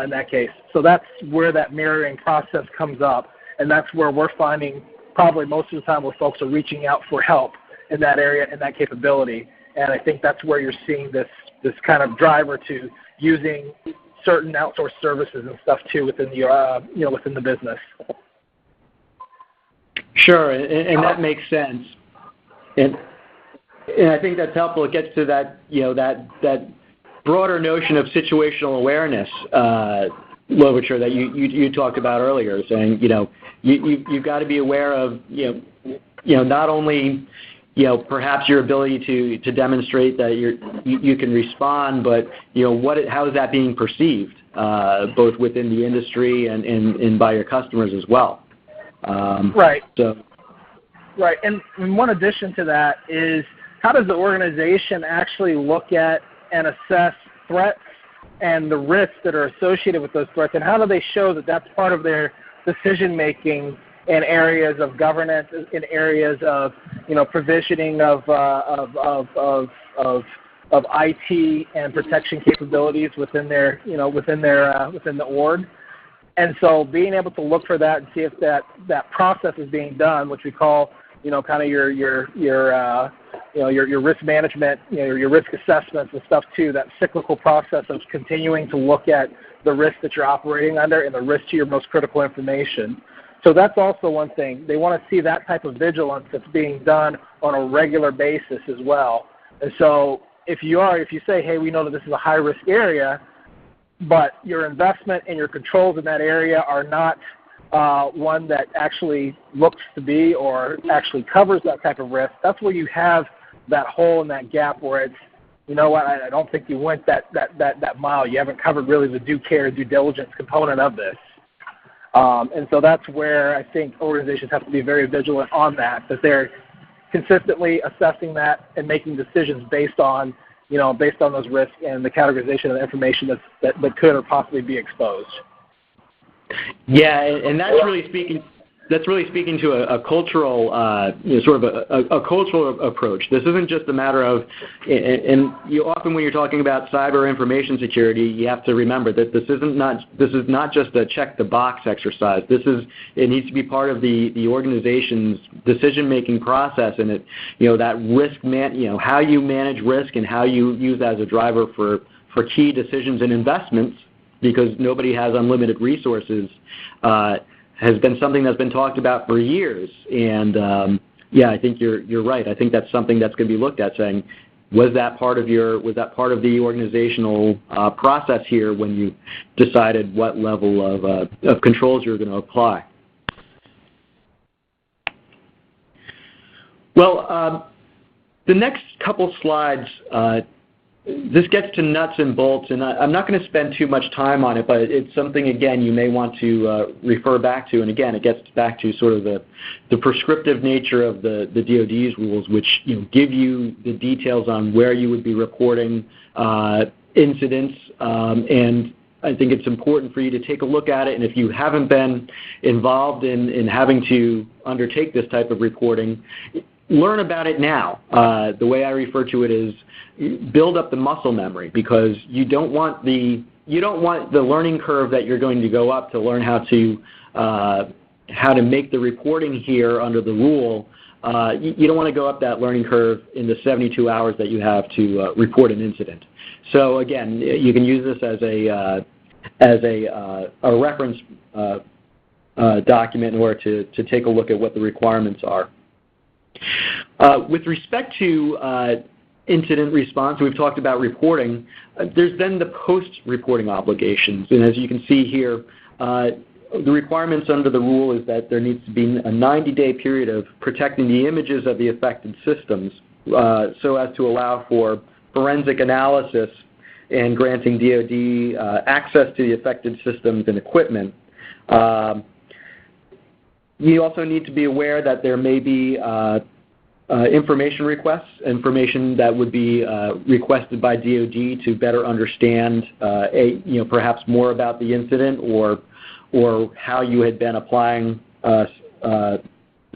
in that case. So that's where that mirroring process comes up, and that's where we're finding probably most of the time where folks are reaching out for help in that area and that capability. And I think that's where you're seeing this kind of driver to using certain outsourced services and stuff too within the within the business. Sure, and that makes sense. And I think that's helpful. It gets to that that broader notion of situational awareness, Louverture, that you talked about earlier, saying you've got to be aware of not only perhaps your ability to demonstrate that you can respond, but how is that being perceived, both within the industry and by your customers as well. Right. So. Right, and one addition to that is, how does the organization actually look at and assess threats and the risks that are associated with those threats, and how do they show that that's part of their decision-making in areas of governance, in areas of provisioning of IT and protection capabilities within their within the org. And so being able to look for that and see if that process is being done, which we call kind of your your risk management, your risk assessments and stuff too, that cyclical process of continuing to look at the risk that you're operating under and the risk to your most critical information. So that's also one thing. They want to see that type of vigilance that's being done on a regular basis as well. And so if you say, hey, we know that this is a high-risk area, but your investment and your controls in that area are not one that actually looks to be or actually covers that type of risk, that's where you have that hole in that gap where it's, you know what, I don't think you went that mile. You haven't covered really the due care, due diligence component of this. And so that's where I think organizations have to be very vigilant on that they're consistently assessing that and making decisions based on those risks and the categorization of the information that could or possibly be exposed. Yeah, and that's really speaking to a cultural, sort of a cultural approach. This isn't just a matter of, and you often when you're talking about cyber information security, you have to remember that this is not just a check the box exercise. It needs to be part of the organization's decision-making process, and that risk how you manage risk and how you use that as a driver for key decisions and investments, because nobody has unlimited resources, has been something that's been talked about for years. And I think you're right. I think that's something that's going to be looked at, saying, was that part of the organizational process here when you decided what level of controls you're going to apply? Well, the next couple slides. This gets to nuts and bolts, and I'm not going to spend too much time on it, but it's something, again, you may want to refer back to. And again, it gets back to sort of the prescriptive nature of the DoD's rules, which give you the details on where you would be reporting incidents. And I think it's important for you to take a look at it. And if you haven't been involved in having to undertake this type of reporting, learn about it now. The way I refer to it is build up the muscle memory, because you don't want the learning curve that you're going to go up to learn how to make the reporting here under the rule. You don't want to go up that learning curve in the 72 hours that you have to report an incident. So again, you can use this as a reference document in order to take a look at what the requirements are. With respect to incident response, we've talked about reporting. There's then the post-reporting obligations. And as you can see here, the requirements under the rule is that there needs to be a 90-day period of protecting the images of the affected systems so as to allow for forensic analysis and granting DoD access to the affected systems and equipment. You also need to be aware that there may be information requests, information that would be requested by DoD to better understand, perhaps more about the incident or how you had been applying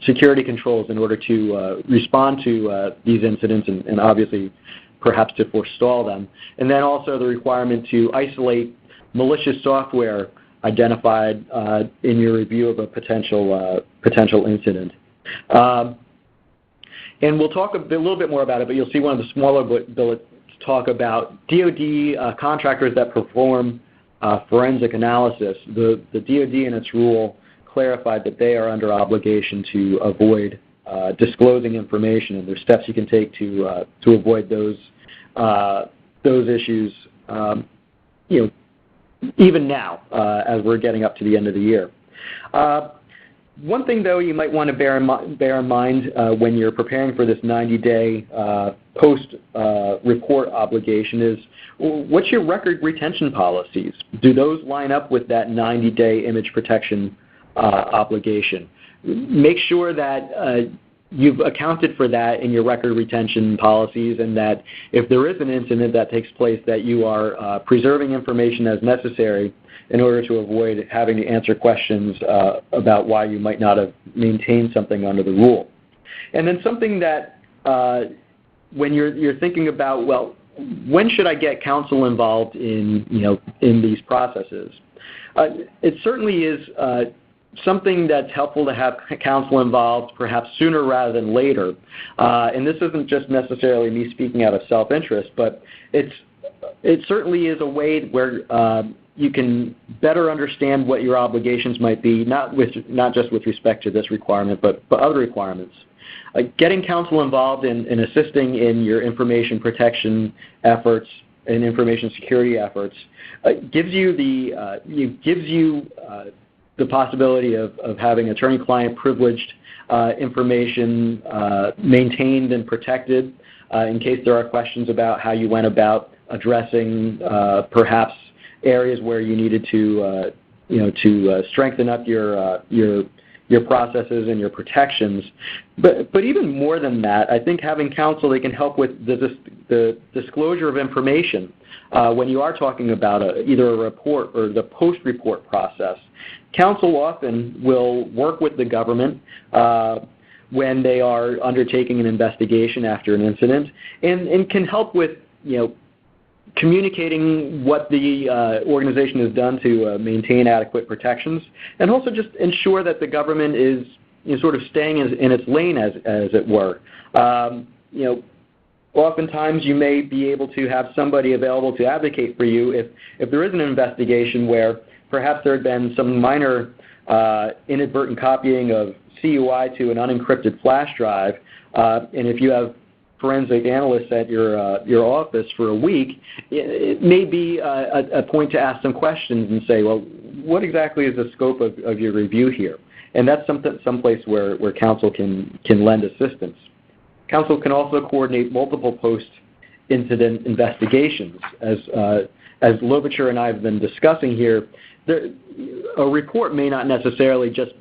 security controls in order to respond to these incidents and obviously perhaps to forestall them. And then also the requirement to isolate malicious software identified in your review of a potential incident. And we'll talk a little bit more about it, but you'll see one of the smaller bullets talk about DoD contractors that perform forensic analysis. The DoD in its rule clarified that they are under obligation to avoid disclosing information, and there's steps you can take to avoid those issues. Even now, as we're getting up to the end of the year. One thing, though, you might want to bear in mind when you're preparing for this 90-day post-report obligation is, what's your record retention policies? Do those line up with that 90-day image protection obligation? Make sure that you've accounted for that in your record retention policies, and that if there is an incident that takes place, that you are preserving information as necessary in order to avoid having to answer questions about why you might not have maintained something under the rule. And then something that when you're thinking about, well, when should I get counsel involved in these processes? It certainly is something that's helpful to have counsel involved perhaps sooner rather than later. And this isn't just necessarily me speaking out of self-interest, but it certainly is a way where you can better understand what your obligations might be, not just with respect to this requirement, but other requirements. Getting counsel involved in assisting in your information protection efforts and information security efforts gives you the possibility of having attorney-client privileged information maintained and protected in case there are questions about how you went about addressing perhaps areas where you needed to strengthen up your processes and your protections. But even more than that, I think having counsel that can help with the disclosure of information when you are talking about either a report or the post-report process. Counsel often will work with the government when they are undertaking an investigation after an incident and can help with communicating what the organization has done to maintain adequate protections, and also just ensure that the government is sort of staying in its lane, as it were. Oftentimes you may be able to have somebody available to advocate for you if there is an investigation where perhaps there had been some minor inadvertent copying of CUI to an unencrypted flash drive, and if you have forensic analysts at your office for a week, it may be a point to ask some questions and say, well, what exactly is the scope of your review here? And that's someplace where counsel can lend assistance. Counsel can also coordinate multiple post-incident investigations. As Lovicher and I have been discussing here, a report may not necessarily just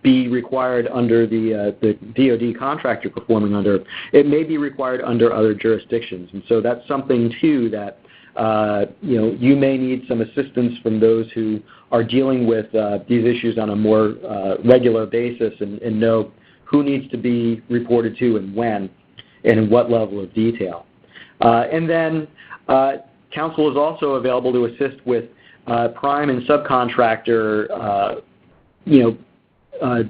be required under the DoD contract you're performing under. It may be required under other jurisdictions, and so that's something too that you may need some assistance from those who are dealing with these issues on a more regular basis and know who needs to be reported to and when, and in what level of detail. And then counsel is also available to assist with prime and subcontractor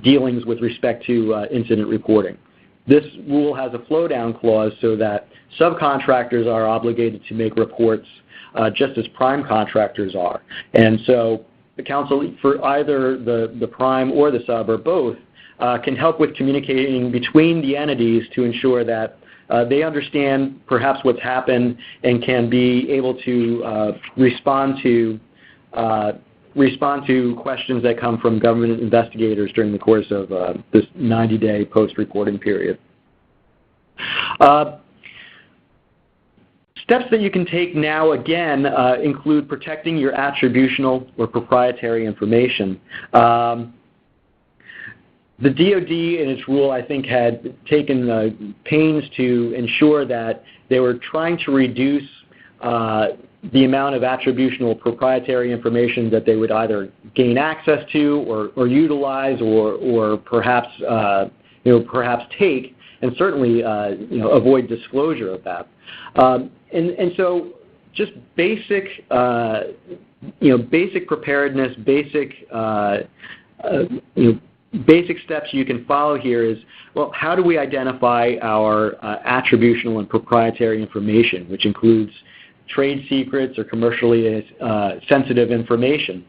dealings with respect to incident reporting. This rule has a flow-down clause so that subcontractors are obligated to make reports just as prime contractors are. And so the counsel for either the prime or the sub or both can help with communicating between the entities to ensure that they understand perhaps what's happened and can be able to respond to questions that come from government investigators during the course of this 90-day post-reporting period. Steps that you can take now, again, include protecting your attributional or proprietary information. The DoD in its rule, I think, had taken pains to ensure that they were trying to reduce the amount of attributional proprietary information that they would either gain access to or utilize or perhaps perhaps take, and certainly avoid disclosure of that. And so just basic basic preparedness, basic steps you can follow here is, well, how do we identify our attributional and proprietary information, which includes trade secrets or commercially sensitive information.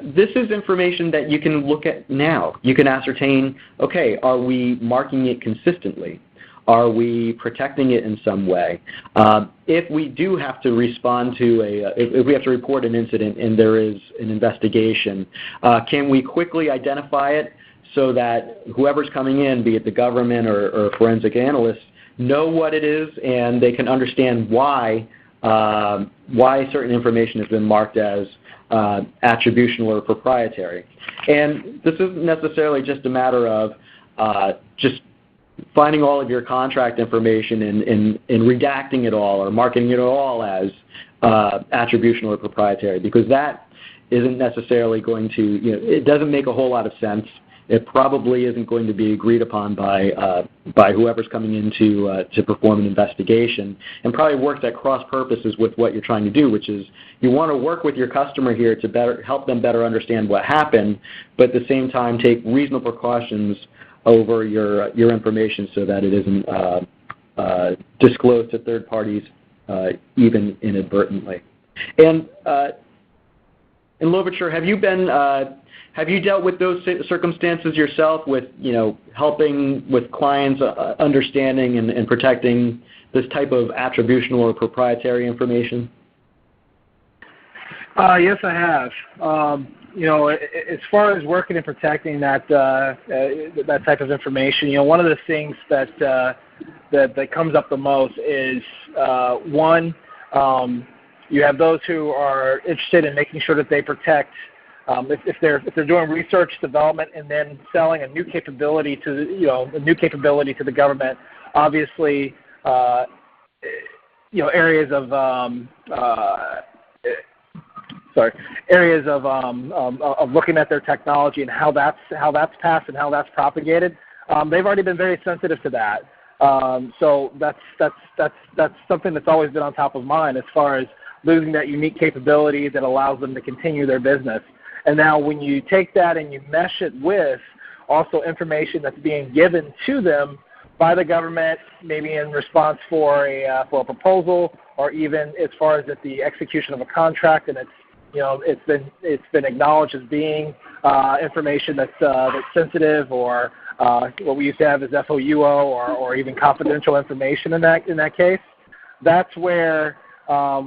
This is information that you can look at now. You can ascertain, okay, are we marking it consistently? Are we protecting it in some way? If we do have to respond to if we have to report an incident and there is an investigation, can we quickly identify it so that whoever's coming in, be it the government or forensic analysts, know what it is and they can understand why certain information has been marked as attributional or proprietary. And this isn't necessarily just a matter of just finding all of your contract information and redacting it all or marking it all as attributional or proprietary, because that isn't necessarily going to, it doesn't make a whole lot of sense. it probably isn't going to be agreed upon by whoever's coming in to perform an investigation, and probably works at cross purposes with what you're trying to do, which is you want to work with your customer here to help them better understand what happened, but at the same time take reasonable precautions over your information so that it isn't disclosed to third parties even inadvertently. And Louverture, have you dealt with those circumstances yourself, with helping with clients understanding and protecting this type of attributional or proprietary information? Yes, I have. As far as working and protecting that type of information, one of the things that comes up the most is one. You have those who are interested in making sure that they protect. If they're doing research, development, and then selling a new capability to the government, obviously, areas of looking at their technology and how that's passed and how that's propagated. They've already been very sensitive to that. So that's something that's always been on top of mind as far as losing that unique capability that allows them to continue their business. And now when you take that and you mesh it with also information that's being given to them by the government, maybe in response for a proposal, or even as far as at the execution of a contract, and it's been acknowledged as being information that's sensitive, or what we used to have as FOUO, or even confidential information in that case. That's where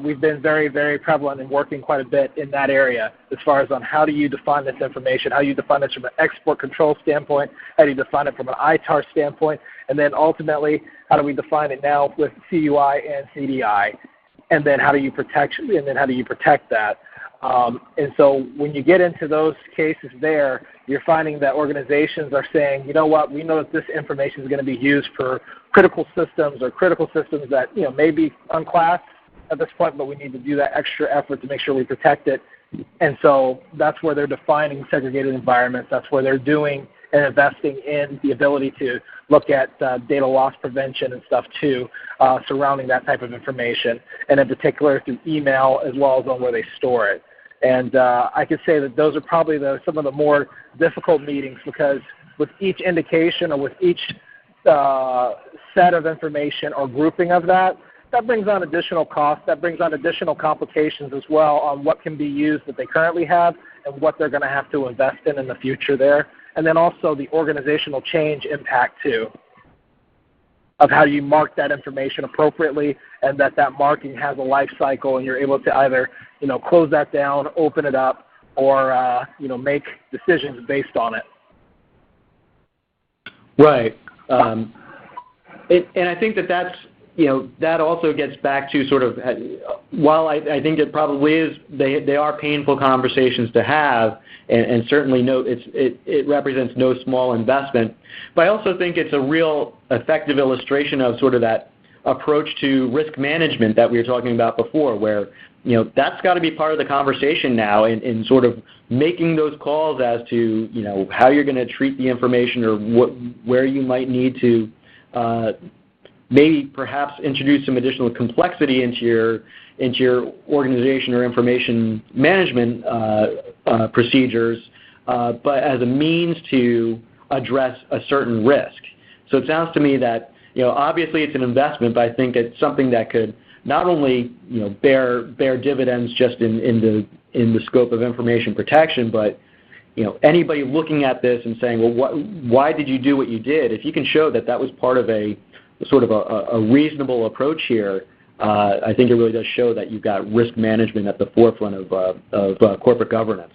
we've been very, very prevalent in working quite a bit in that area as far as on how do you define this information, how do you define this from an export control standpoint, how do you define it from an ITAR standpoint, and then ultimately how do we define it now with CUI and CDI, and then how do you protect that. And so when you get into those cases there, you're finding that organizations are saying, you know what, we know that this information is going to be used for critical systems that may be unclassed at this point, but we need to do that extra effort to make sure we protect it. And so that's where they're defining segregated environments. That's where they're doing and investing in the ability to look at data loss prevention and stuff too, surrounding that type of information, and in particular through email as well as on where they store it. And I could say that those are probably some of the more difficult meetings, because with each indication or with each set of information or grouping of that brings on additional costs, that brings on additional complications as well on what can be used that they currently have and what they're going to have to invest in the future there. And then also the organizational change impact too, of how you mark that information appropriately, and that marking has a life cycle, and you're able to either close that down, open it up, or make decisions based on it. Right. And I think that's that also gets back to sort of, while I think it probably is, they are painful conversations to have, and certainly it represents no small investment, but I also think it's a real effective illustration of sort of that approach to risk management that we were talking about before, where that's got to be part of the conversation now, in sort of making those calls as to how you're going to treat the information, or where you might need to maybe perhaps introduce some additional complexity into your organization or information management procedures, but as a means to address a certain risk. So it sounds to me that obviously it's an investment, but I think it's something that could not only bear dividends just in the scope of information protection, but anybody looking at this and saying, well, why did you do what you did? If you can show that was part of a sort of a reasonable approach here, I think it really does show that you've got risk management at the forefront of corporate governance.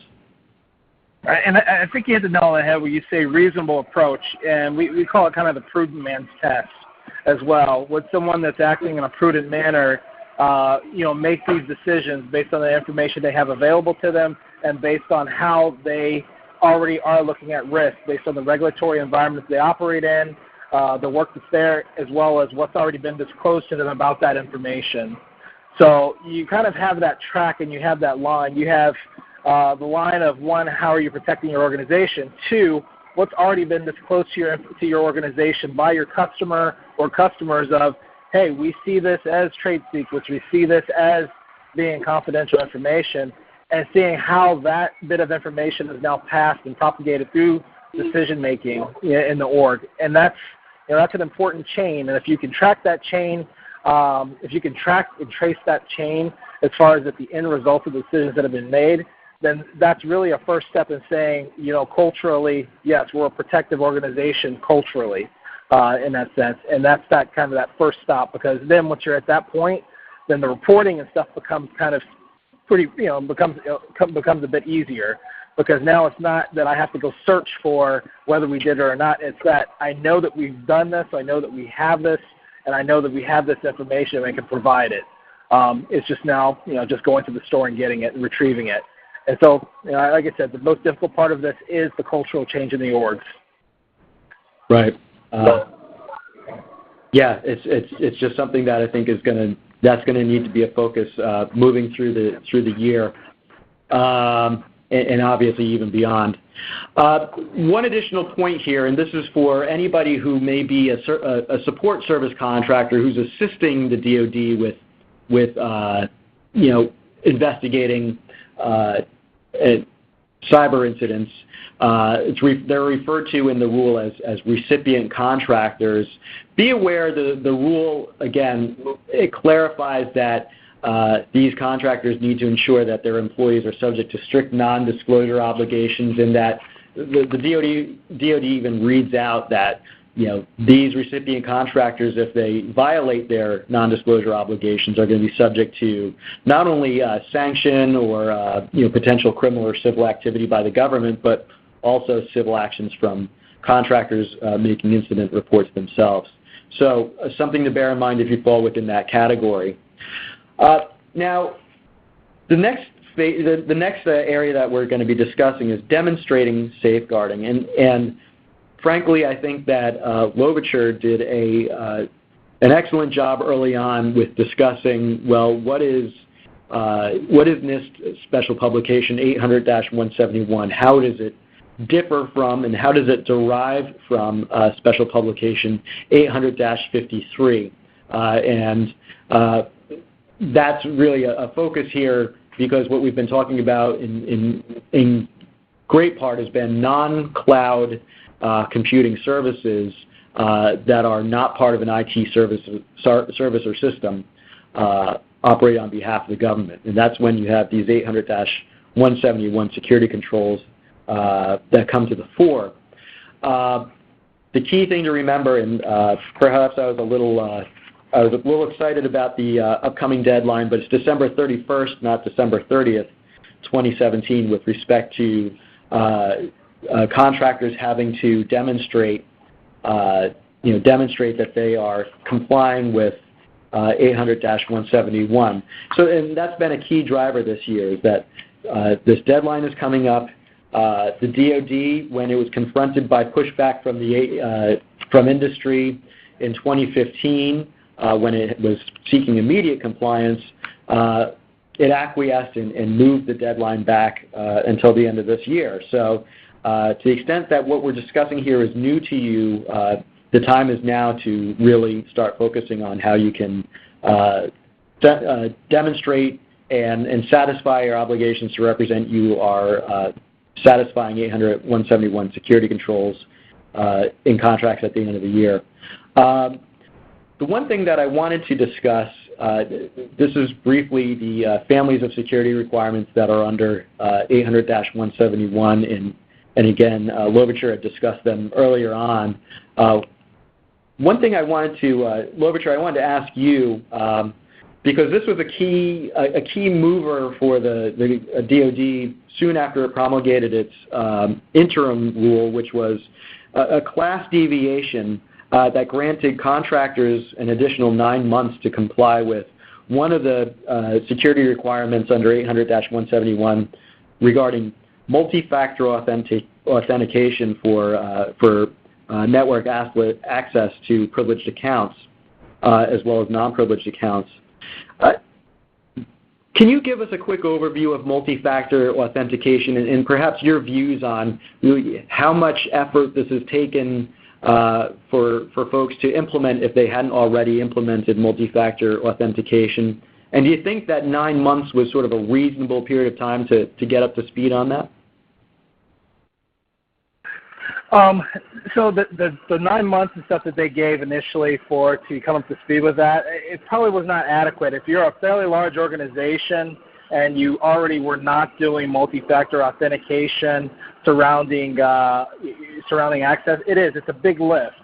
And I think you hit the nail on the head when you say reasonable approach, and we call it kind of the prudent man's test as well. Would someone that's acting in a prudent manner, make these decisions based on the information they have available to them, and based on how they already are looking at risk, based on the regulatory environment they operate in, the work that's there, as well as what's already been disclosed to them about that information. So you kind of have that track, and you have that line. You have the line of, one, how are you protecting your organization? Two, what's already been disclosed to your organization by your customer or customers of, hey, we see this as trade secrets, we see this as being confidential information, and seeing how that bit of information is now passed and propagated through decision making in the org. And that's an important chain. And if you can track that chain, if you can track and trace that chain as far as at the end result of the decisions that have been made, then that's really a first step in saying, culturally, yes, we're a protective organization culturally in that sense. And that's that first stop, because then once you're at that point, then the reporting and stuff becomes kind of pretty, becomes a bit easier, because now it's not that I have to go search for whether we did it or not. It's that I know that we've done this, I know that we have this, and I know that we have this information and I can provide it. It's just now, just going to the store and getting it and retrieving it. And so, like I said, the most difficult part of this is the cultural change in the orgs. Right. Yeah, it's just something that I think that's going to need to be a focus moving through the year, and obviously even beyond. One additional point here, and this is for anybody who may be a support service contractor who's assisting the DoD with investigating cyber incidents. They're referred to in the rule as recipient contractors. Be aware the rule, again, it clarifies that these contractors need to ensure that their employees are subject to strict non-disclosure obligations, and that the DoD even reads out that these recipient contractors, if they violate their non-disclosure obligations, are going to be subject to not only sanction or potential criminal or civil activity by the government, but also civil actions from contractors making incident reports themselves. So something to bear in mind if you fall within that category. Now, the next area that we're going to be discussing is demonstrating safeguarding, and frankly, I think that Lovicher did an excellent job early on with discussing, well, what is NIST Special Publication 800-171? How does it differ from, and how does it derive from Special Publication 800-53? And that's really a focus here, because what we've been talking about in great part has been non-cloud computing services that are not part of an IT service or system operate on behalf of the government. And that's when you have these 800-171 security controls that come to the fore. The key thing to remember, and perhaps I was a little excited about the upcoming deadline, but it's December 31st, not December 30th, 2017, with respect to contractors having to demonstrate that they are complying with 800-171. So, and that's been a key driver this year, is that this deadline is coming up. The DoD, when it was confronted by pushback from industry in 2015, when it was seeking immediate compliance, it acquiesced and moved the deadline back until the end of this year. So to the extent that what we're discussing here is new to you, the time is now to really start focusing on how you can demonstrate and satisfy your obligations to represent you are satisfying 800-171 security controls in contracts at the end of the year. The one thing that I wanted to discuss, this is briefly the families of security requirements that are under 800-171, and again, Lovicher had discussed them earlier on. One thing I wanted to, Lovicher, I wanted to ask you, because this was a key mover for the DoD soon after it promulgated its interim rule, which was a class deviation that granted contractors an additional 9 months to comply with one of the security requirements under 800-171 regarding multi-factor authentication for network access to privileged accounts as well as non-privileged accounts. Can you give us a quick overview of multi-factor authentication and perhaps your views on how much effort this has taken for folks to implement if they hadn't already implemented multi-factor authentication? And do you think that 9 months was sort of a reasonable period of time to get up to speed on that? So the 9 months and stuff that they gave initially to come up to speed with that, it probably was not adequate. If you're a fairly large organization and you already were not doing multi-factor authentication surrounding access, it's a big lift,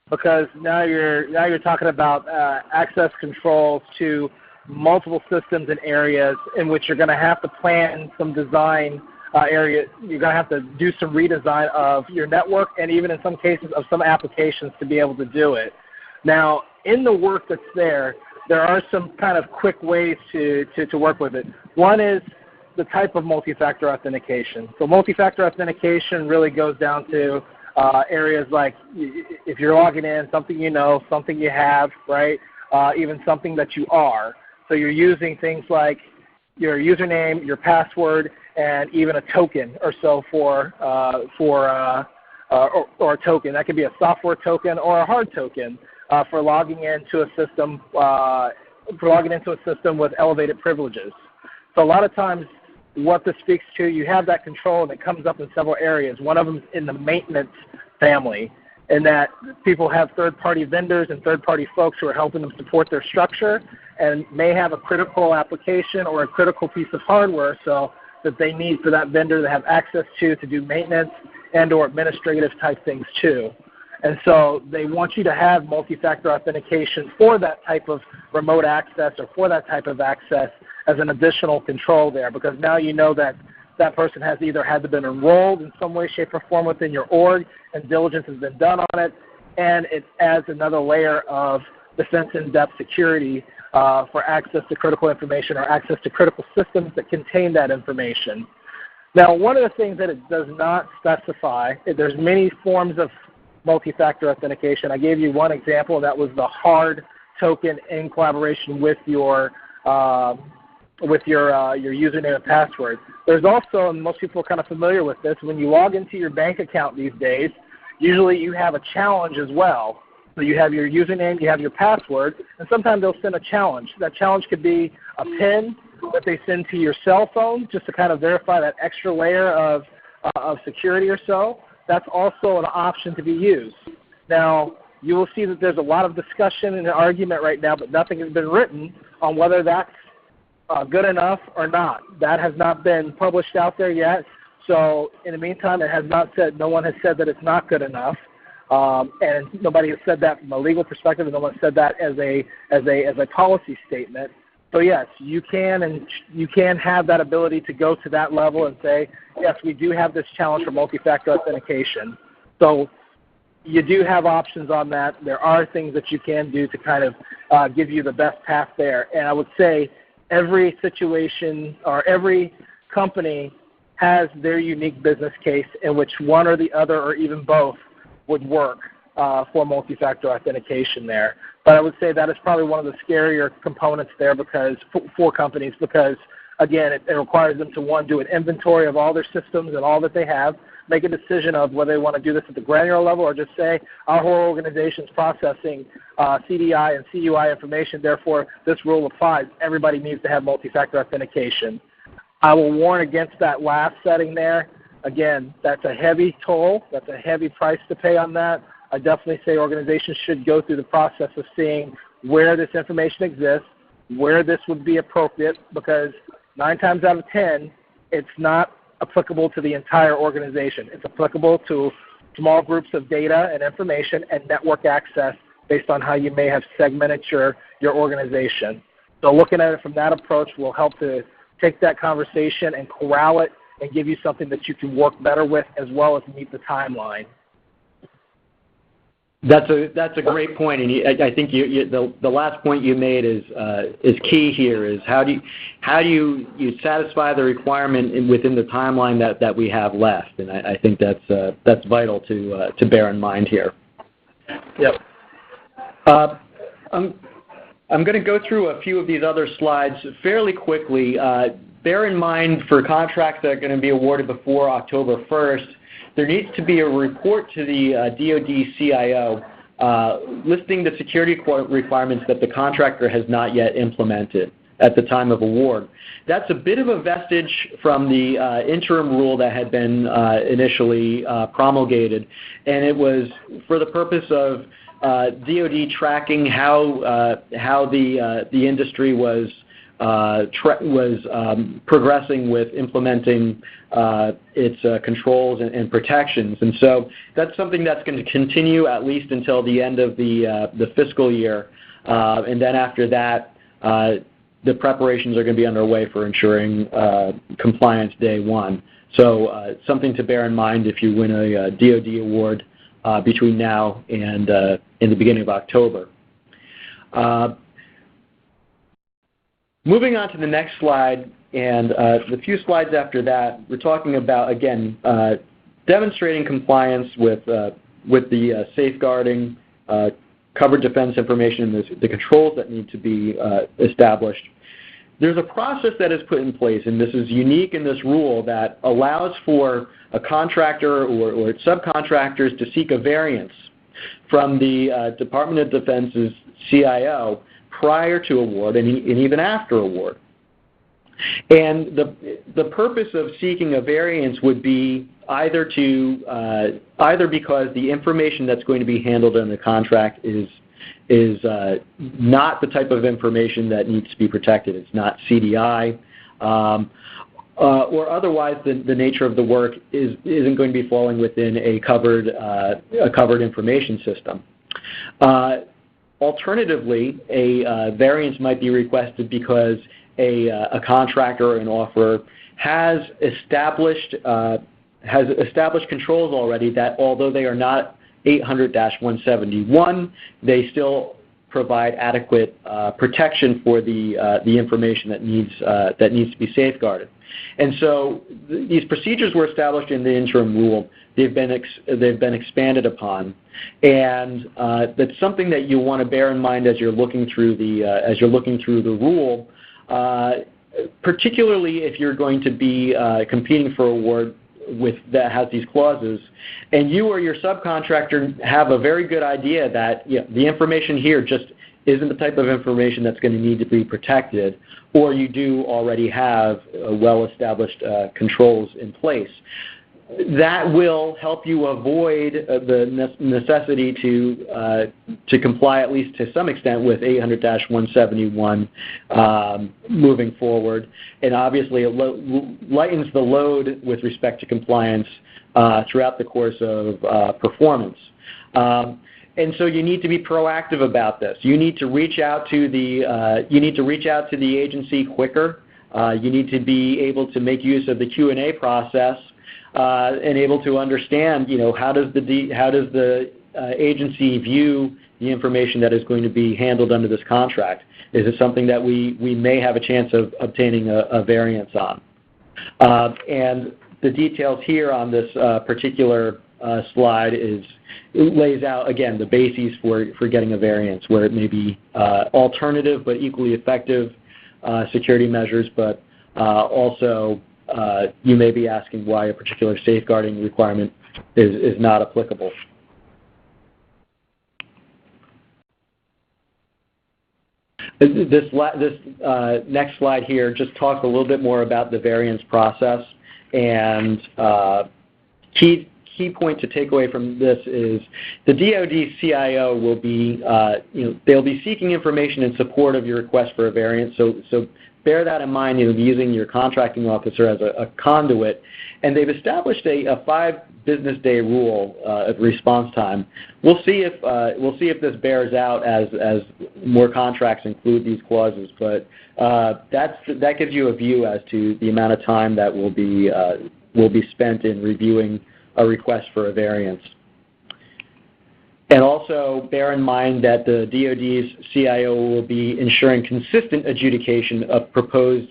because now you're talking about access controls to multiple systems and areas in which you're going to have to plan some design area. You're going to have to do some redesign of your network and even in some cases of some applications to be able to do it. Now, in the work that's there are some kind of quick ways to work with it. One is the type of multi-factor authentication. So multi-factor authentication really goes down to areas like if you're logging in, something you know, something you have, right? Even something that you are. So you're using things like your username, your password, and even a token or so or a token. That could be a software token or a hard token for logging into a system with elevated privileges. So a lot of times, what this speaks to, you have that control, and it comes up in several areas. One of them is in the maintenance family, in that people have third-party vendors and third-party folks who are helping them support their structure and may have a critical application or a critical piece of hardware that they need for that vendor to have access to do maintenance and or administrative type things too. And so they want you to have multi-factor authentication for that type of remote access or for that type of access as an additional control there, because now you know that that person has either had to been enrolled in some way, shape, or form within your org, and diligence has been done on it, and it adds another layer of defense in-depth security for access to critical information or access to critical systems that contain that information. Now, one of the things that it does not specify, there's many forms of multi-factor authentication. I gave you one example. That was the hard token in collaboration with your username and password. There's also, and most people are kind of familiar with this, when you log into your bank account these days, usually you have a challenge as well. So you have your username, you have your password, and sometimes they'll send a challenge. That challenge could be a PIN that they send to your cell phone just to kind of verify that extra layer of security or so. That's also an option to be used. Now, you will see that there's a lot of discussion and argument right now, but nothing has been written on whether that's good enough or not. That has not been published out there yet. So in the meantime, no one has said that it's not good enough. And nobody has said that from a legal perspective, and no one said that as a policy statement. So yes, you can have that ability to go to that level and say, yes, we do have this challenge for multi-factor authentication. So you do have options on that. There are things that you can do to kind of give you the best path there. And I would say every situation or every company has their unique business case in which one or the other or even both would work for multi-factor authentication there. But I would say that is probably one of the scarier components there for companies, because, again, it requires them to, one, do an inventory of all their systems and all that they have, make a decision of whether they want to do this at the granular level or just say, our whole organization is processing CDI and CUI information, therefore this rule applies. Everybody needs to have multi-factor authentication. I will warn against that last setting there. Again, that's a heavy toll. That's a heavy price to pay on that. I definitely say organizations should go through the process of seeing where this information exists, where this would be appropriate, because 9 times out of 10, it's not applicable to the entire organization. It's applicable to small groups of data and information and network access based on how you may have segmented your organization. So looking at it from that approach will help to take that conversation and corral it and give you something that you can work better with as well as meet the timeline. That's a great point, and I think the last point you made is key here. Is how do you satisfy the requirement within the timeline that we have left, and I think that's vital to bear in mind here. Yep. I'm going to go through a few of these other slides fairly quickly. Bear in mind for contracts that are going to be awarded before October 1st, there needs to be a report to the DoD CIO listing the security requirements that the contractor has not yet implemented at the time of award. That's a bit of a vestige from the interim rule that had been initially promulgated, and it was for the purpose of DoD tracking how the industry was progressing with implementing its controls and protections. And so that's something that's going to continue at least until the end of the fiscal year. And then after that, the preparations are going to be underway for ensuring compliance day one. So something to bear in mind if you win a DoD award between now and in the beginning of October. Moving on to the next slide, and the few slides after that, we're talking about, again, demonstrating compliance with the safeguarding, covered defense information, and the controls that need to be established. There's a process that is put in place, and this is unique in this rule, that allows for a contractor or subcontractors to seek a variance from the Department of Defense's CIO prior to award and even after award. And the purpose of seeking a variance would be either because the information that's going to be handled in the contract is not the type of information that needs to be protected. It's not CDI, or otherwise the nature of the work isn't going to be falling within a covered information system. Alternatively, a variance might be requested because a contractor or an offeror has established controls already that, although they are not 800-171, they still provide adequate protection for the information that needs to be safeguarded. And so these procedures were established in the interim rule. They've been expanded upon, and that's something that you want to bear in mind as you're looking through the rule, particularly if you're going to be competing for award that has these clauses, and you or your subcontractor have a very good idea that the information here just isn't the type of information that's going to need to be protected, or you do already have well-established controls in place. That will help you avoid the necessity to comply, at least to some extent, with 800-171 moving forward. And obviously it lightens the load with respect to compliance throughout the course of performance. And so you need to be proactive about this. You need to reach out to the agency quicker. You need to be able to make use of the Q&A process and able to understand, how does the agency view the information that is going to be handled under this contract? Is it something that we may have a chance of obtaining a variance on? And the details here on this particular slide lays out, again, the bases for getting a variance, where it may be alternative but equally effective security measures, but also you may be asking why a particular safeguarding requirement is not applicable. This next slide here just talks a little bit more about the variance process, and key point to take away from this is the DoD CIO will be, they'll be seeking information in support of your request for a variance. So bear that in mind. You'll be using your contracting officer as a conduit, and they've established a 5-business-day rule of response time. We'll see if this bears out as more contracts include these clauses, but that gives you a view as to the amount of time that will be spent in reviewing a request for a variance. And also bear in mind that the DoD's CIO will be ensuring consistent adjudication of proposed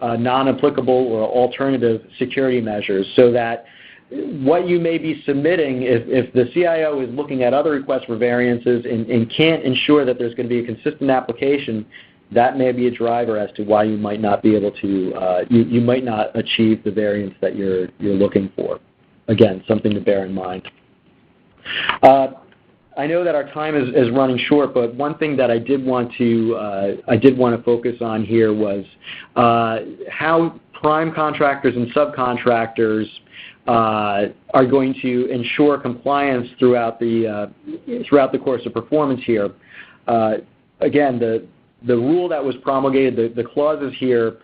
non-applicable or alternative security measures, so that what you may be submitting, if the CIO is looking at other requests for variances and can't ensure that there's going to be a consistent application, that may be a driver as to why you might not be able to, you might not achieve the variance that you're looking for. Again, something to bear in mind. I know that our time is running short, but one thing that I did want to focus on here was how prime contractors and subcontractors are going to ensure compliance throughout the course of performance here. Again, the rule that was promulgated, the clauses here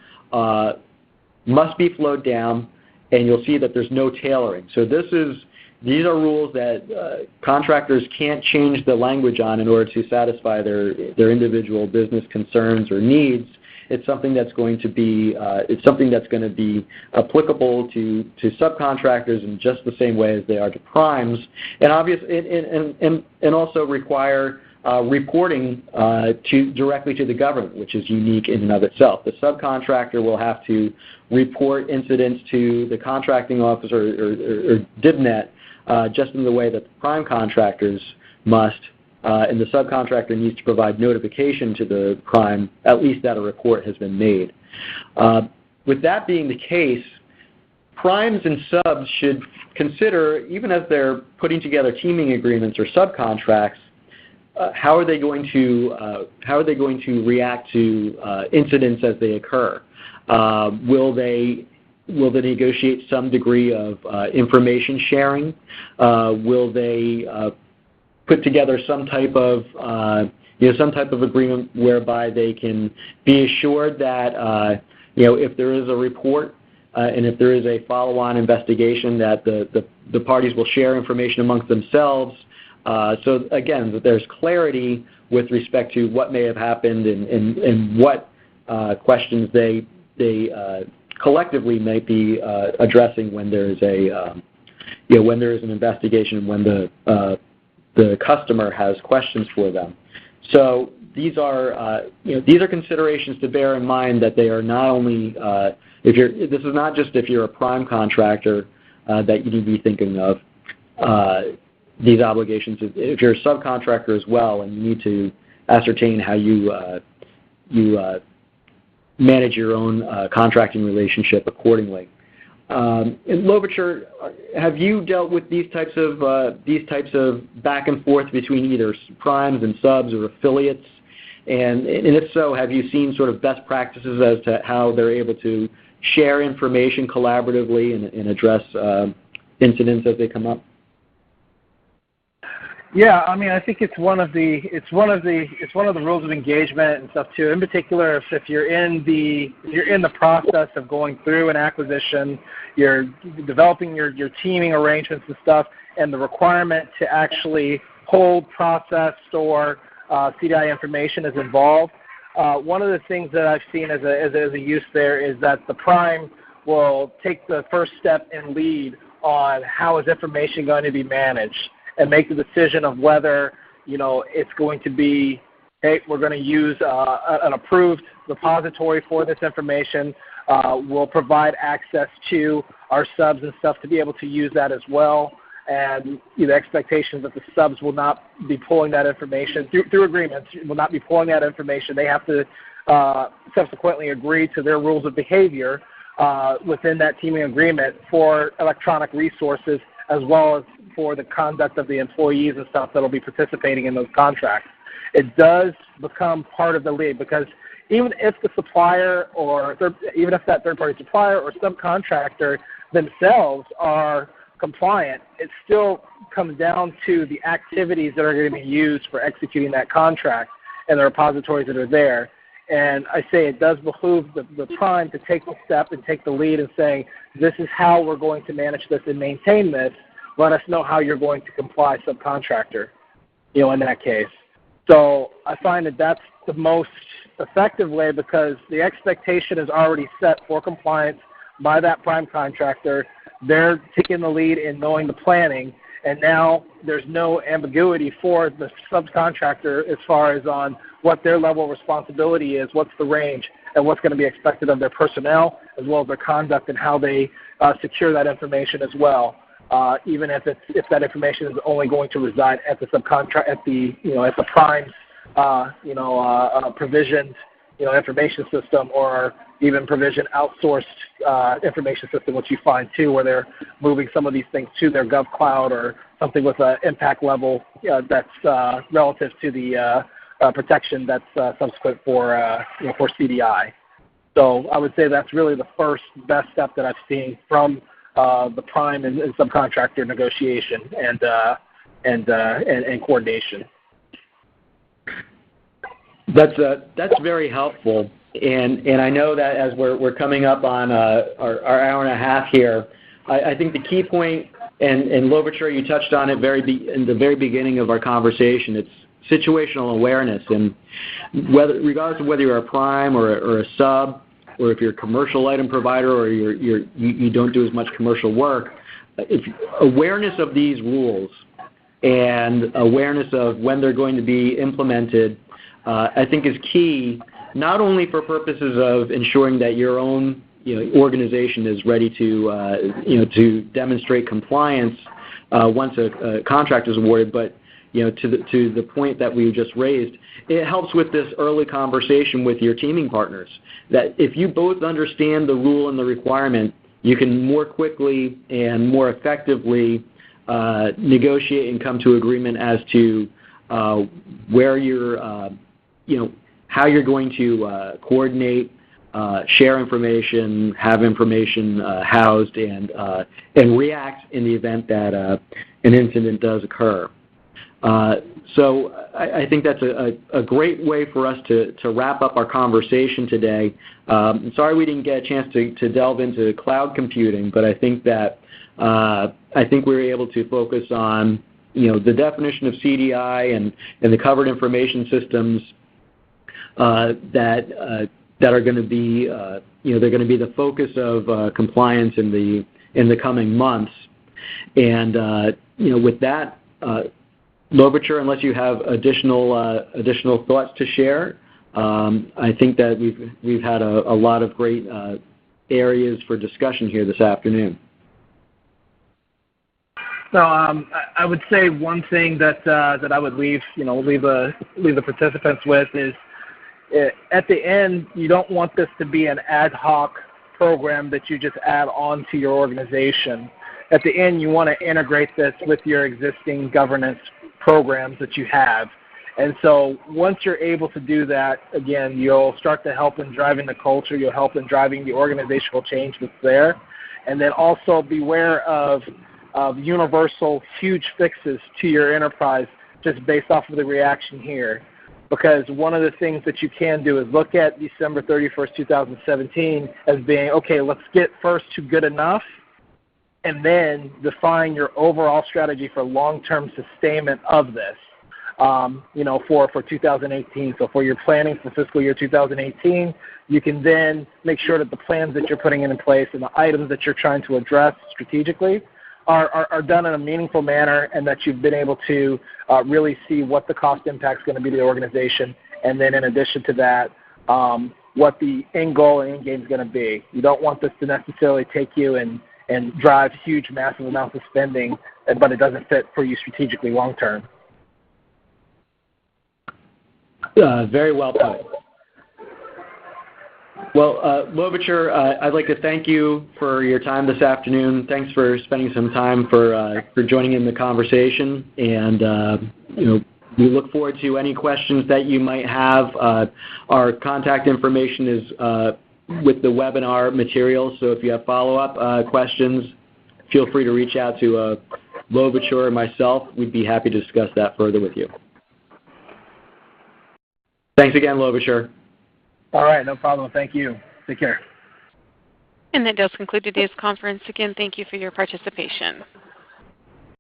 must be flowed down, and you'll see that there's no tailoring. So these are rules that contractors can't change the language on in order to satisfy their individual business concerns or needs. It's something that's going to be applicable to subcontractors in just the same way as they are to primes, and also require reporting directly to the government, which is unique in and of itself. The subcontractor will have to report incidents to the contracting officer or DIBNet, just in the way that the prime contractors must, and the subcontractor needs to provide notification to the prime, at least that a report has been made. With that being the case, primes and subs should consider, even as they're putting together teaming agreements or subcontracts, how are they going to react to incidents as they occur? Will they negotiate some degree of information sharing? Will they put together some type of agreement whereby they can be assured that if there is a report and if there is a follow-on investigation, that the parties will share information amongst themselves? So again, that there's clarity with respect to what may have happened and what questions they collectively might be addressing when there is when there is an investigation and when the customer has questions for them. So these are considerations to bear in mind, that they are not only this is not just if you're a prime contractor that you need to be thinking of these obligations. If you're a subcontractor as well, and you need to ascertain how you manage your own contracting relationship accordingly. In Louverture, have you dealt with these types of back and forth between either primes and subs or affiliates? And if so, have you seen sort of best practices as to how they're able to share information collaboratively and address incidents as they come up? Yeah, I mean, I think it's one of the rules of engagement and stuff too. In particular, if you're in the process of going through an acquisition, you're developing your teaming arrangements and stuff, and the requirement to actually hold, process, store CDI information is involved. One of the things that I've seen as a use there is that the prime will take the first step and lead on how is information going to be managed, and make the decision of whether, it's going to be, hey, we're going to use an approved repository for this information. We'll provide access to our subs and stuff to be able to use that as well. And the expectation that the subs will not be pulling that information through agreements, will not be pulling that information. They have to subsequently agree to their rules of behavior within that teaming agreement for electronic resources, as well as for the conduct of the employees and stuff that will be participating in those contracts. It does become part of the lead, because even if the supplier even if that third-party supplier or subcontractor themselves are compliant, it still comes down to the activities that are going to be used for executing that contract and the repositories that are there. And I say it does behoove the prime to take the step and take the lead in saying, this is how we're going to manage this and maintain this. Let us know how you're going to comply, subcontractor, in that case. So I find that that's the most effective way, because the expectation is already set for compliance by that prime contractor. They're taking the lead in knowing the planning, and now there's no ambiguity for the subcontractor as far as on what their level of responsibility is, what's the range, and what's going to be expected of their personnel, as well as their conduct and how they secure that information as well. even if that information is only going to reside at the at the prime's provisioned information system, or even provision outsourced information system, which you find too, where they're moving some of these things to their GovCloud or something with an impact level that's relative to the protection that's subsequent for CDI. So I would say that's really the first best step that I've seen from the prime and subcontractor negotiation and coordination. That's very helpful, and I know that as we're coming up on our hour and a half here, I think the key point, and Lovicher, you touched on it in the very beginning of our conversation. It's situational awareness, and regardless of whether you're a prime or a sub, or if you're a commercial item provider or you don't do as much commercial work, awareness of these rules and awareness of when they're going to be implemented, I think is key, not only for purposes of ensuring that your own organization is ready to demonstrate compliance once a contract is awarded, but to the point that we just raised, it helps with this early conversation with your teaming partners, that if you both understand the rule and the requirement, you can more quickly and more effectively negotiate and come to agreement as to where you're, how you're going to coordinate, share information, have information housed, and react in the event that an incident does occur. So I think that's a great way for us to wrap up our conversation today. Sorry we didn't get a chance to delve into cloud computing, but I think that we were able to focus on the definition of CDI and the covered information systems that are going to be they're going to be the focus of compliance in the coming months. And with that, Lovicher, unless you have additional thoughts to share, I think that we've had a lot of great areas for discussion here this afternoon. So I would say one thing that I would leave the participants with is, at the end, you don't want this to be an ad hoc program that you just add on to your organization. At the end, you want to integrate this with your existing governance programs that you have. And so once you're able to do that, again, you'll start to help in driving the culture, you'll help in driving the organizational change that's there. And then also beware of universal huge fixes to your enterprise just based off of the reaction here. Because one of the things that you can do is look at December 31st, 2017 as being, okay, let's get first to good enough, and then define your overall strategy for long-term sustainment of this, for 2018. So for your planning for fiscal year 2018, you can then make sure that the plans that you're putting in place and the items that you're trying to address strategically are done in a meaningful manner, and that you've been able to really see what the cost impact is going to be to the organization, and then in addition to that, what the end goal and end game is going to be. You don't want this to necessarily take you and drive huge, massive amounts of spending, but it doesn't fit for you strategically long term. Very well put. Well, Lovicher, I'd like to thank you for your time this afternoon. Thanks for spending some time for joining in the conversation, and we look forward to any questions that you might have. Our contact information is with the webinar materials, so if you have follow-up questions, feel free to reach out to Lovicher or myself. We'd be happy to discuss that further with you. Thanks again, Lovicher. All right, no problem. Thank you. Take care. And that does conclude today's conference. Again, thank you for your participation.